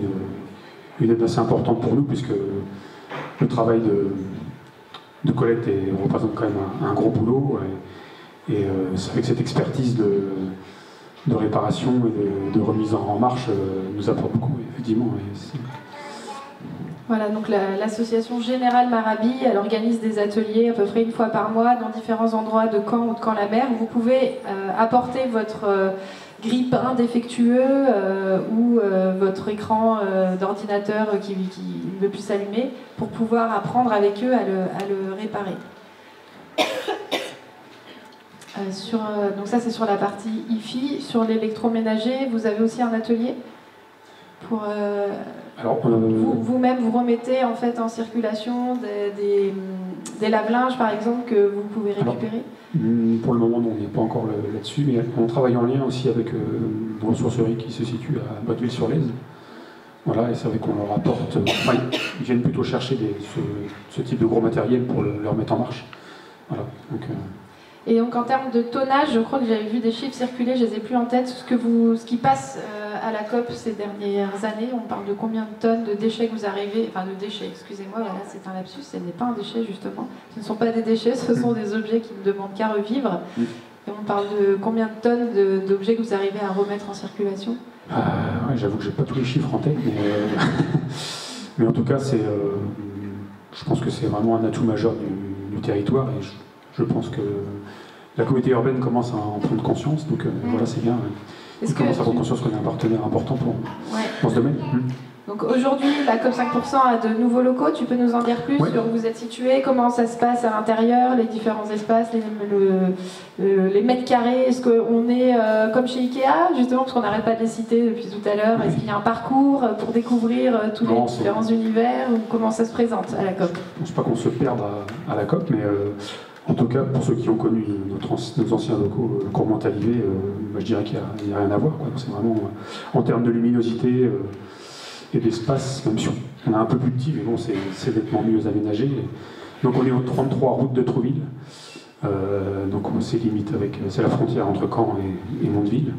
S5: une aide assez importante pour nous, puisque le travail de collecte représente quand même un gros boulot. Et c'est vrai que cette expertise de réparation et de remise en marche nous apporte beaucoup, effectivement.
S1: Voilà, donc l'association Générale Marabi, elle organise des ateliers à peu près une fois par mois dans différents endroits de Caen ou de Caen-la-Mer. Vous pouvez apporter votre grille-pain défectueux ou votre écran d'ordinateur qui ne veut plus s'allumer pour pouvoir apprendre avec eux à le réparer. Donc ça c'est sur la partie IFI. Sur l'électroménager, vous avez aussi un atelier pour vous-même vous remettez en fait en circulation des lave-linges par exemple que vous pouvez récupérer.
S5: Alors, pour le moment non, on n'est pas encore là-dessus, mais on travaille en lien aussi avec une ressourcerie qui se situe à Bretteville-sur-Lez. Voilà, et c'est vrai qu'on leur apporte, ils viennent plutôt chercher ce type de gros matériel pour le remettre en marche. Voilà, donc,
S1: et donc en termes de tonnage, je crois que j'avais vu des chiffres circuler, je ne les ai plus en tête, ce qui passe à la COP ces dernières années. On parle de combien de tonnes de déchets que vous arrivez, enfin de déchets, excusez-moi, voilà, c'est un lapsus, ce n'est pas un déchet justement. Ce ne sont pas des déchets, ce sont des objets qui ne demandent qu'à revivre. Et on parle de combien de tonnes d'objets que vous arrivez à remettre en circulation?
S5: Ouais, j'avoue que j'ai pas tous les chiffres en tête, mais en tout cas, je pense que c'est vraiment un atout majeur du territoire, et je pense que la communauté urbaine commence à en prendre conscience, donc voilà, c'est bien. Ils commencent à prendre conscience qu'on est un partenaire important dans ce domaine.
S1: Donc aujourd'hui, la COP 5% a de nouveaux locaux. Tu peux nous en dire plus sur où vous êtes situé, comment ça se passe à l'intérieur, les différents espaces, les mètres carrés. Est-ce qu'on est comme chez Ikea, justement, parce qu'on n'arrête pas de les citer depuis tout à l'heure? Est-ce qu'il y a un parcours pour découvrir tous les différents univers, ou comment ça se présente à la COP?
S5: Je ne pense pas qu'on se perde à la COP, mais En tout cas, pour ceux qui ont connu nos anciens locaux, Cours Montalivet, je dirais qu'il n'y a rien à voir. C'est vraiment, en termes de luminosité et d'espace, même si on est un peu plus petit, mais bon, c'est nettement mieux aménagé. Donc on est au 33 route de Trouville. Donc c'est limite avec, c'est la frontière entre Caen et Mondeville.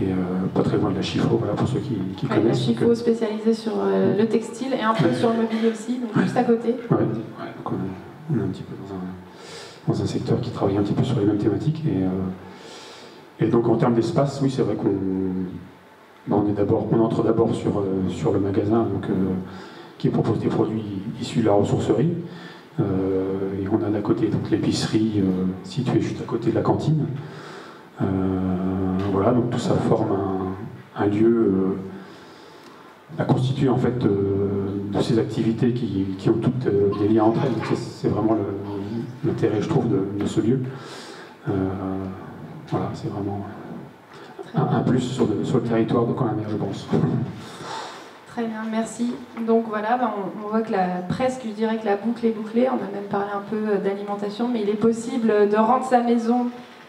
S5: Et pas très loin de la Chiffaut, voilà, pour ceux qui connaissent.
S1: La Chiffaut spécialisée sur le textile et un peu sur le mobilier aussi, donc juste à côté.
S5: Ouais, donc on est un petit peu dans un secteur qui travaille un petit peu sur les mêmes thématiques. Et donc en termes d'espace, oui, c'est vrai qu'on entre d'abord sur le magasin donc, qui propose des produits issus de la ressourcerie. Et on a d'à côté donc l'épicerie située juste à côté de la cantine. Voilà, donc tout ça forme un lieu à constituer en fait de ces activités qui ont toutes des liens entre elles. Donc c'est vraiment l'intérêt, je trouve, de ce lieu. Voilà, c'est vraiment un plus sur le territoire de Caen-la-Mer, je pense.
S1: Très bien, merci. Donc voilà, on voit que presque, je dirais que la boucle est bouclée. On a même parlé un peu d'alimentation, mais il est possible de rendre sa maison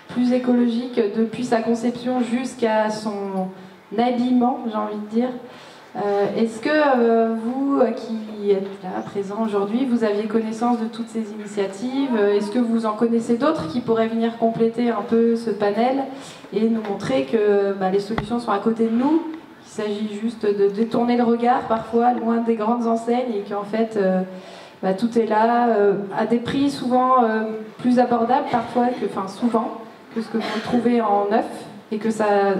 S1: plus écologique depuis sa conception jusqu'à son habillement, j'ai envie de dire. Est-ce que vous, qui êtes là, présent aujourd'hui, vous aviez connaissance de toutes ces initiatives? Est-ce que vous en connaissez d'autres qui pourraient venir compléter un peu ce panel et nous montrer que les solutions sont à côté de nous? Il s'agit juste de détourner le regard parfois loin des grandes enseignes et qu'en fait tout est là à des prix souvent plus abordables parfois souvent que ce que vous trouvez en neuf et que ça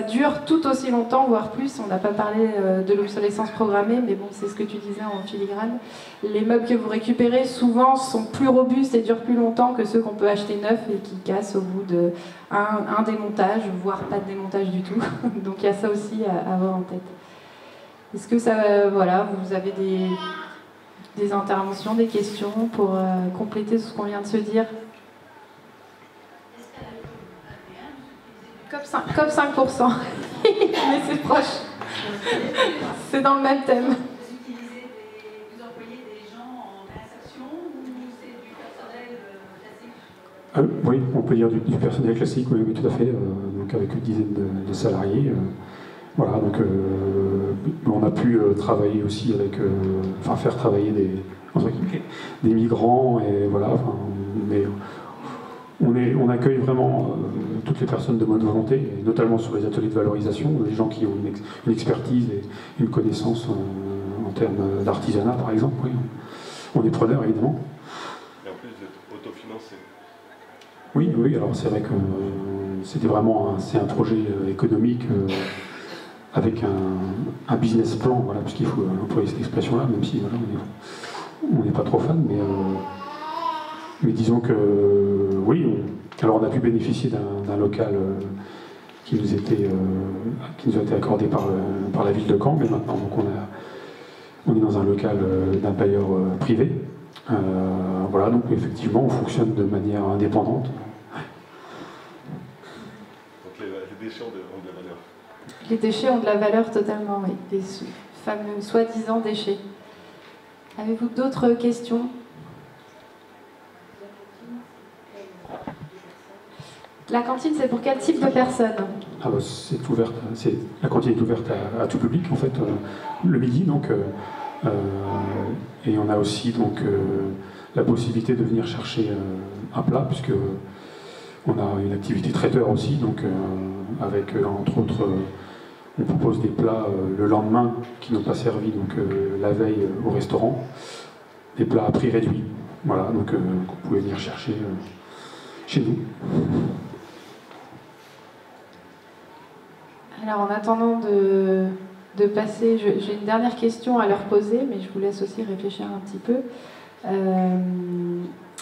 S1: dure tout aussi longtemps, voire plus. On n'a pas parlé de l'obsolescence programmée, mais bon, c'est ce que tu disais en filigrane. Les meubles que vous récupérez, souvent, sont plus robustes et durent plus longtemps que ceux qu'on peut acheter neufs et qui cassent au bout d'un démontage, voire pas de démontage du tout. Donc il y a ça aussi à avoir en tête. Est-ce que vous avez des interventions, des questions pour compléter ce qu'on vient de se dire? Comme 5%. Mais c'est proche. C'est dans le même thème.
S6: Vous employez des gens en insertion ou c'est du personnel classique?
S5: Oui, on peut dire du personnel classique, oui, tout à fait. Donc avec une dizaine de salariés. Voilà, donc on a pu travailler aussi faire travailler des migrants et voilà. Mais on accueille vraiment toutes les personnes de bonne volonté, et notamment sur les ateliers de valorisation, les gens qui ont une expertise et une connaissance en termes d'artisanat, par exemple. Oui. On est preneurs, évidemment.
S3: Et en plus, vous êtes autofinancé.
S5: Oui, alors c'est vrai que c'était vraiment un projet économique avec un business plan, voilà, puisqu'il faut employer cette expression-là, même si voilà, on n'est pas trop fan, mais disons que oui, alors on a pu bénéficier d'un local qui nous a été accordé par la ville de Caen, mais maintenant donc on est dans un local d'un bailleur privé. Voilà, donc effectivement on fonctionne de manière indépendante.
S3: Donc les déchets ont de la valeur.
S1: Les déchets ont de la valeur totalement, oui. Les fameux soi-disant déchets. Avez-vous d'autres questions ? La cantine, c'est pour quel type de personnes ?
S5: La cantine est ouverte à tout public, en fait, le midi, donc. Et on a aussi donc la possibilité de venir chercher un plat, puisque on a une activité traiteur aussi, donc avec entre autres, on propose des plats le lendemain qui n'ont pas servi donc la veille au restaurant, des plats à prix réduit. Voilà, donc vous pouvez venir chercher chez nous.
S1: Alors en attendant de passer, j'ai une dernière question à leur poser, mais je vous laisse aussi réfléchir un petit peu.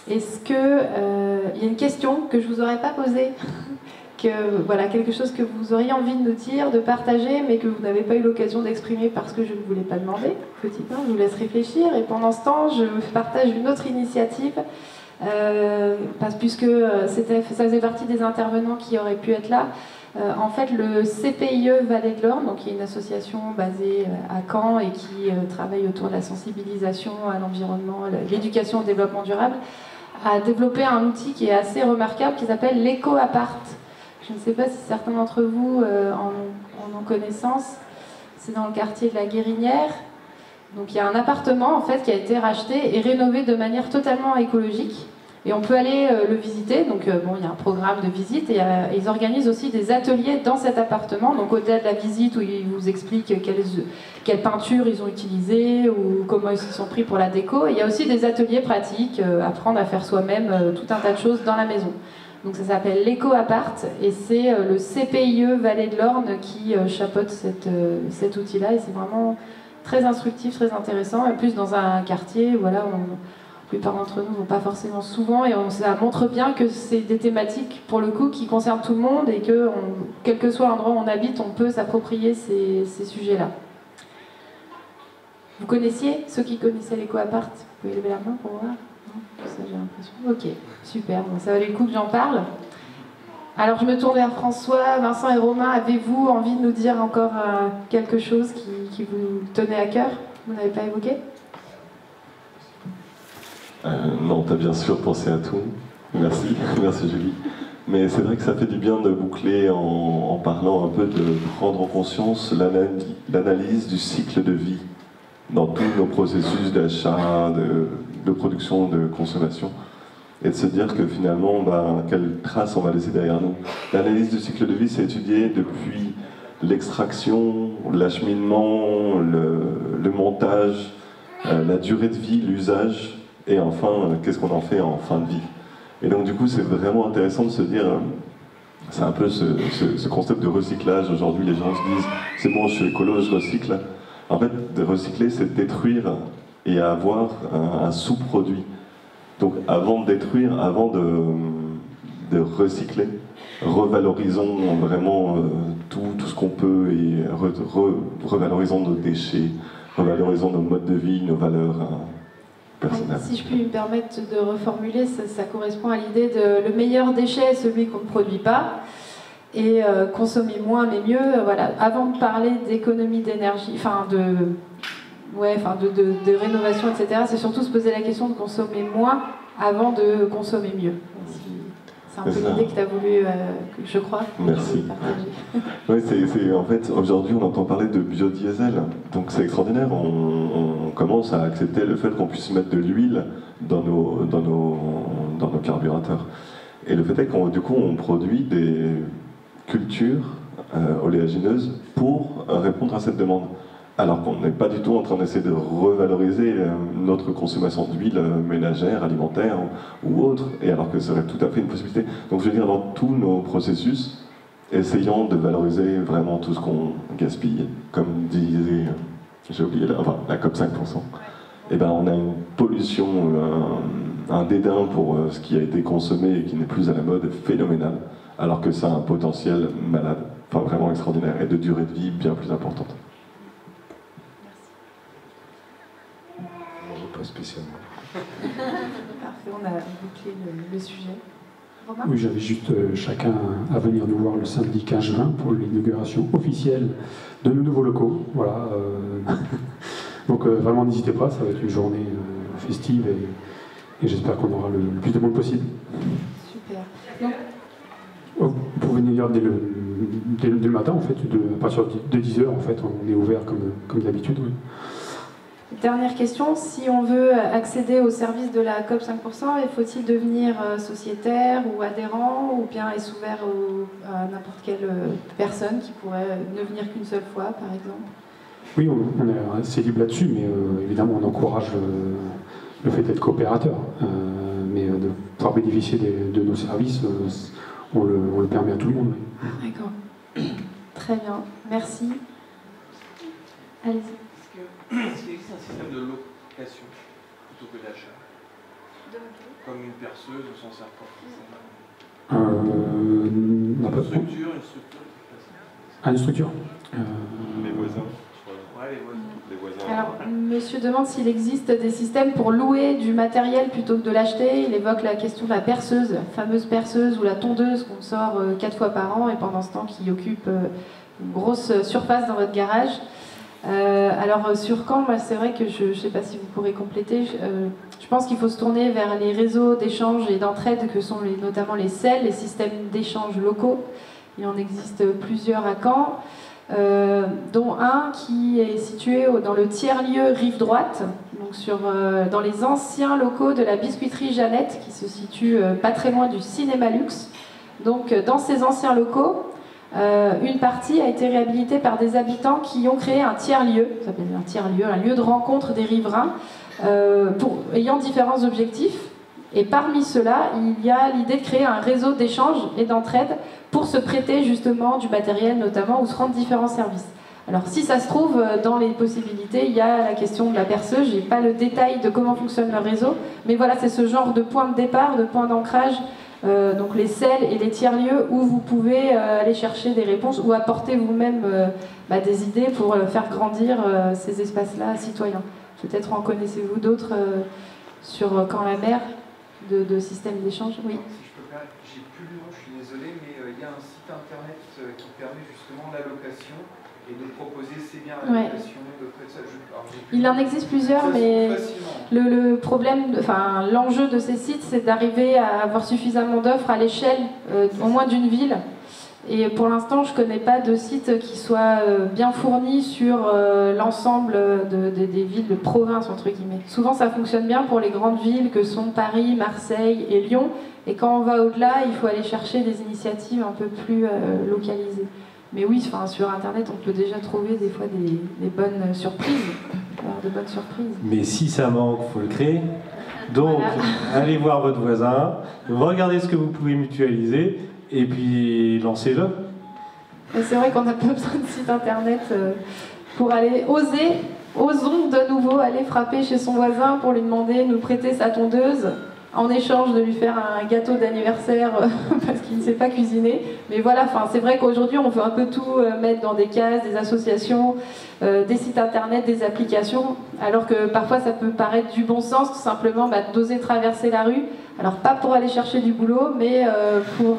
S1: Est-ce que il y a une question que je vous aurais pas posée, quelque chose que vous auriez envie de nous dire, de partager, mais que vous n'avez pas eu l'occasion d'exprimer parce que je ne vous l'ai pas demandé. Petit pain, je vous laisse réfléchir. Et pendant ce temps, je partage une autre initiative, puisque ça faisait partie des intervenants qui auraient pu être là. En fait, le CPIE Vallée de l'Orne, donc, qui est une association basée à Caen et qui travaille autour de la sensibilisation à l'environnement, l'éducation au développement durable, a développé un outil qui est assez remarquable qui s'appelle l'Eco-Appart. Je ne sais pas si certains d'entre vous en ont connaissance. C'est dans le quartier de la Guérinière. Donc il y a un appartement en fait qui a été racheté et rénové de manière totalement écologique. Et on peut aller le visiter. Donc bon, il y a un programme de visite et ils organisent aussi des ateliers dans cet appartement. Donc au-delà de la visite où ils vous expliquent quelles peintures ils ont utilisées ou comment ils se sont pris pour la déco. Et il y a aussi des ateliers pratiques, apprendre à faire soi-même tout un tas de choses dans la maison. Donc ça s'appelle l'Eco-Appart et c'est le CPIE Vallée de l'Orne qui chapeaute cet outil-là et c'est vraiment très instructif, très intéressant. Et en plus dans un quartier, voilà, la plupart d'entre nous ne vont pas forcément souvent et ça montre bien que c'est des thématiques pour le coup qui concernent tout le monde et que quel que soit l'endroit où on habite, on peut s'approprier ces sujets-là. Vous connaissiez, ceux qui connaissaient l'Eco-Appart, vous pouvez lever la main pour voir? Ça, j'ai l'impression. Ok, super, bon, ça valait le coup que j'en parle. Alors je me tourne vers François, Vincent et Romain. Avez-vous envie de nous dire encore quelque chose qui vous tenait à cœur? Vous n'avez pas évoqué?
S3: Non, tu as bien sûr pensé à tout. Merci, merci Julie. Mais c'est vrai que ça fait du bien de boucler en parlant un peu de prendre en conscience l'analyse du cycle de vie dans tous nos processus d'achat, de production, de consommation, et de se dire que finalement, quelle trace on va laisser derrière nous. L'analyse du cycle de vie, c'est étudié depuis l'extraction, l'acheminement, le montage, la durée de vie, l'usage, et enfin, qu'est-ce qu'on en fait en fin de vie. Et donc du coup, c'est vraiment intéressant de se dire, c'est un peu ce concept de recyclage. Aujourd'hui, les gens se disent, c'est bon, je suis écolo, je recycle. En fait, de recycler, c'est détruire et avoir un sous-produit. Donc avant de détruire, avant de recycler, revalorisons vraiment tout ce qu'on peut et revalorisons nos déchets, revalorisons nos modes de vie, nos valeurs personnelles.
S1: Si je puis me permettre de reformuler, ça correspond à l'idée de le meilleur déchet est celui qu'on ne produit pas. Et consommer moins mais mieux, voilà. Avant de parler d'économie d'énergie, de rénovation, etc., c'est surtout se poser la question de consommer moins avant de consommer mieux. C'est un peu l'idée que tu as voulu, je crois,
S3: merci.
S1: Partager.
S3: Oui, en fait, aujourd'hui, on entend parler de biodiesel, donc c'est extraordinaire. On commence à accepter le fait qu'on puisse mettre de l'huile dans nos carburateurs. Et le fait est qu'on produit des cultures oléagineuses pour répondre à cette demande. Alors qu'on n'est pas du tout en train d'essayer de revaloriser notre consommation d'huile ménagère, alimentaire ou autre, et alors que ce serait tout à fait une possibilité. Donc je veux dire, dans tous nos processus, essayons de valoriser vraiment tout ce qu'on gaspille. Comme disait, j'ai oublié la COP 5%, et on a une pollution, un dédain pour ce qui a été consommé et qui n'est plus à la mode phénoménal, alors que ça a un potentiel malade, vraiment extraordinaire, et de durée de vie bien plus importante.
S4: Pas spécialement.
S1: Parfait, on a bouclé le sujet. Romain ?
S5: Oui, j'avais juste chacun à venir nous voir le samedi 15 juin pour l'inauguration officielle de nos nouveaux locaux. Voilà. Donc vraiment n'hésitez pas, ça va être une journée festive et j'espère qu'on aura le plus de monde possible.
S1: Super. Donc,
S5: vous pouvez venir dès le matin en fait, à partir de 10h en fait, on est ouvert comme d'habitude. Oui.
S1: Dernière question, si on veut accéder au service de la COP 5%, faut-il devenir sociétaire ou adhérent, ou bien est-ce ouvert à n'importe quelle personne qui pourrait ne venir qu'une seule fois, par exemple?
S5: Oui, on est assez libre là-dessus, mais évidemment on encourage le fait d'être coopérateur. Mais de pouvoir bénéficier de nos services, on le permet à tout le monde. Oui.
S1: D'accord. Très bien, merci. Allez-y.
S2: Est-ce qu'il existe un système de location plutôt que d'achat? Comme une perceuse ou son serpent? Une structure.
S5: Une structure
S3: Les voisins.
S2: Ouais, les voisins.
S1: Alors, monsieur demande s'il existe des systèmes pour louer du matériel plutôt que de l'acheter. Il évoque la question de la perceuse, la fameuse perceuse ou la tondeuse qu'on sort 4 fois par an et pendant ce temps qui occupe une grosse surface dans votre garage. Alors sur Caen, c'est vrai que je ne sais pas si vous pourrez compléter, je pense qu'il faut se tourner vers les réseaux d'échange et d'entraide que sont notamment les CEL, les systèmes d'échange locaux. Il en existe plusieurs à Caen, dont un qui est situé dans le tiers-lieu rive droite, donc dans les anciens locaux de la biscuiterie Jeannette, qui se situe pas très loin du Cinéma Luxe. Donc dans ces anciens locaux, une partie a été réhabilitée par des habitants qui ont créé un tiers-lieu, ça s'appelle un tiers-lieu, un lieu de rencontre des riverains, ayant différents objectifs. Et parmi ceux-là, il y a l'idée de créer un réseau d'échange et d'entraide pour se prêter justement du matériel notamment ou se rendre différents services. Alors si ça se trouve, dans les possibilités, il y a la question de la perceuse, je n'ai pas le détail de comment fonctionne leur réseau, mais voilà, c'est ce genre de point de départ, de point d'ancrage, donc les CEL et les tiers-lieux où vous pouvez aller chercher des réponses ou apporter vous-même des idées pour faire grandir ces espaces-là citoyens. Peut-être en connaissez-vous d'autres sur Caen-la-Mer de systèmes d'échange? Oui.
S2: Si je peux faire, j'ai plus le nom, je suis désolé, mais il y a un site internet qui permet justement l'allocation et de proposer c'est bien l'allocation,
S1: Il en existe plusieurs, mais le problème, l'enjeu de ces sites, c'est d'arriver à avoir suffisamment d'offres à l'échelle au moins d'une ville. Et pour l'instant, je ne connais pas de site qui soit bien fourni sur l'ensemble des villes de province, entre guillemets. Souvent, ça fonctionne bien pour les grandes villes que sont Paris, Marseille et Lyon. Et quand on va au-delà, il faut aller chercher des initiatives un peu plus localisées. Mais oui, sur Internet, on peut déjà trouver des fois des bonnes surprises. De bonnes surprises.
S4: Mais si ça manque, il faut le créer. Donc, voilà. Allez voir votre voisin, regardez ce que vous pouvez mutualiser, et puis lancez-le.
S1: C'est vrai qu'on n'a pas besoin de site internet pour aller osons de nouveau aller frapper chez son voisin pour lui demander de nous prêter sa tondeuse en échange de lui faire un gâteau d'anniversaire parce qu'il ne sait pas cuisiner. Mais voilà, c'est vrai qu'aujourd'hui on veut un peu tout mettre dans des cases, des associations, des sites internet, des applications, alors que parfois ça peut paraître du bon sens tout simplement d'oser traverser la rue. Alors pas pour aller chercher du boulot, mais pour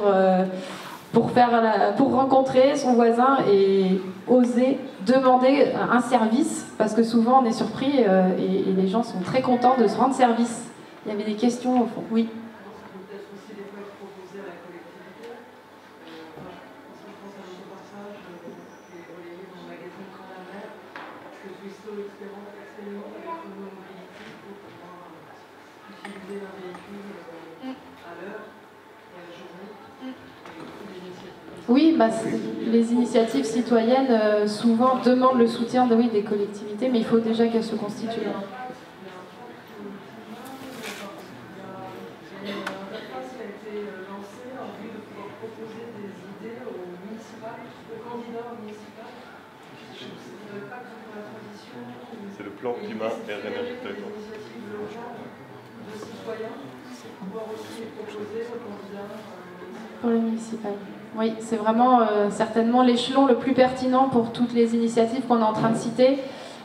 S1: rencontrer son voisin et oser demander un service, parce que souvent on est surpris et les gens sont très contents de se rendre service. Il y avait des questions au fond. Oui.
S7: Peut-être aussi des fois proposer à la collectivité. Je pense à notre passage qui est relayé dans le magazine Caen-la-Mer, que Swisto expérimente avec Mobility pour pouvoir utiliser un véhicule à l'heure et à la journée.
S1: Oui, les initiatives citoyennes souvent demandent le soutien des collectivités, mais il faut déjà qu'elles se constituent.
S3: C'est le plan climat et énergie territoire.
S1: Pour le municipal. Oui, c'est vraiment certainement l'échelon le plus pertinent pour toutes les initiatives qu'on est en train de citer.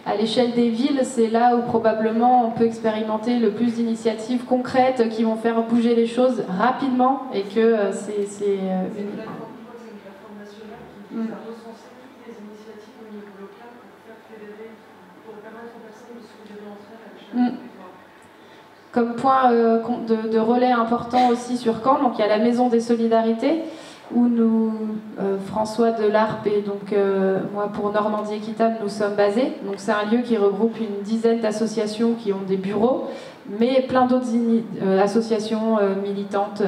S1: À l'échelle des villes, c'est là où probablement on peut expérimenter le plus d'initiatives concrètes qui vont faire bouger les choses rapidement et que c'est une
S7: plateforme nationale qui vise à recenser toutes les initiatives au niveau local pour faire fédérer, pour permettre aux personnes de se fédérer entre elles à l'échelle du territoire.
S1: Comme point de relais important aussi sur Caen, donc il y a la Maison des Solidarités, où nous, François Delarpe et donc moi pour Normandie Équitable, nous sommes basés. Donc c'est un lieu qui regroupe une dizaine d'associations qui ont des bureaux, mais plein d'autres associations militantes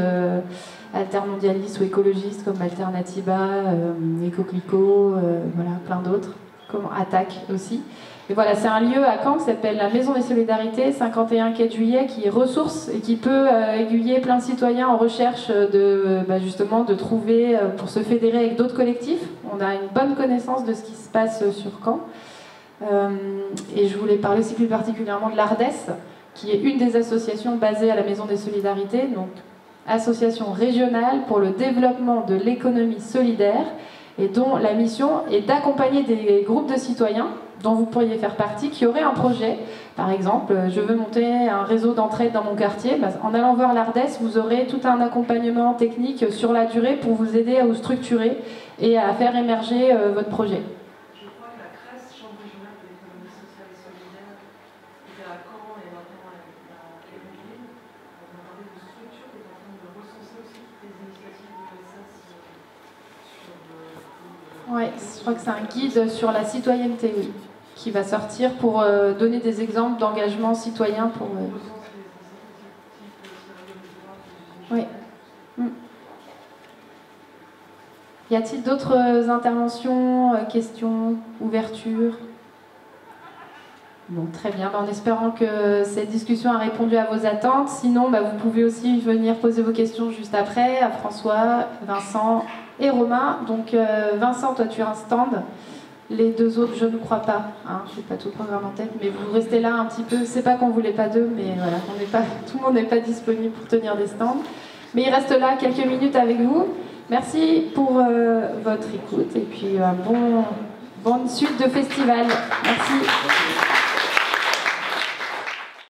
S1: altermondialistes ou écologistes comme Alternativa, Ecoclico, voilà, plein d'autres, comme Attaque aussi. Et voilà, c'est un lieu à Caen qui s'appelle la Maison des Solidarités, 51 quai de Juillet, qui est ressource et qui peut aiguiller plein de citoyens en recherche justement de trouver, pour se fédérer avec d'autres collectifs. On a une bonne connaissance de ce qui se passe sur Caen. Et je voulais parler aussi plus particulièrement de l'ARDES, qui est une des associations basées à la Maison des Solidarités, donc association régionale pour le développement de l'économie solidaire, et dont la mission est d'accompagner des groupes de citoyens dont vous pourriez faire partie, qui auraient un projet. Par exemple, je veux monter un réseau d'entraide dans mon quartier. En allant voir l'ARDES, vous aurez tout un accompagnement technique sur la durée pour vous aider à vous structurer et à faire émerger votre projet.
S7: Je crois que la CRES Chambre régionale de l'économie sociale et solidaire, qui est à Caen et maintenant à Évoluer. On a parlé de structure qui est en train de recenser aussi toutes les initiatives de l'ESS sur
S1: Oui, je crois que c'est un guide sur la citoyenneté, oui, qui va sortir pour donner des exemples d'engagement citoyen pour... Oui. Y a-t-il d'autres interventions, questions, ouvertures? Bon, très bien, en espérant que cette discussion a répondu à vos attentes. Sinon, vous pouvez aussi venir poser vos questions juste après à François, Vincent et Romain. Donc Vincent, toi tu as un stand. Les deux autres, je ne crois pas. Hein, je n'ai pas tout le programme en tête, mais vous restez là un petit peu. C'est pas qu'on voulait pas d'eux, mais voilà, tout le monde n'est pas disponible pour tenir des stands. Mais il reste là quelques minutes avec vous. Merci pour votre écoute et puis bonne suite de festival. Merci.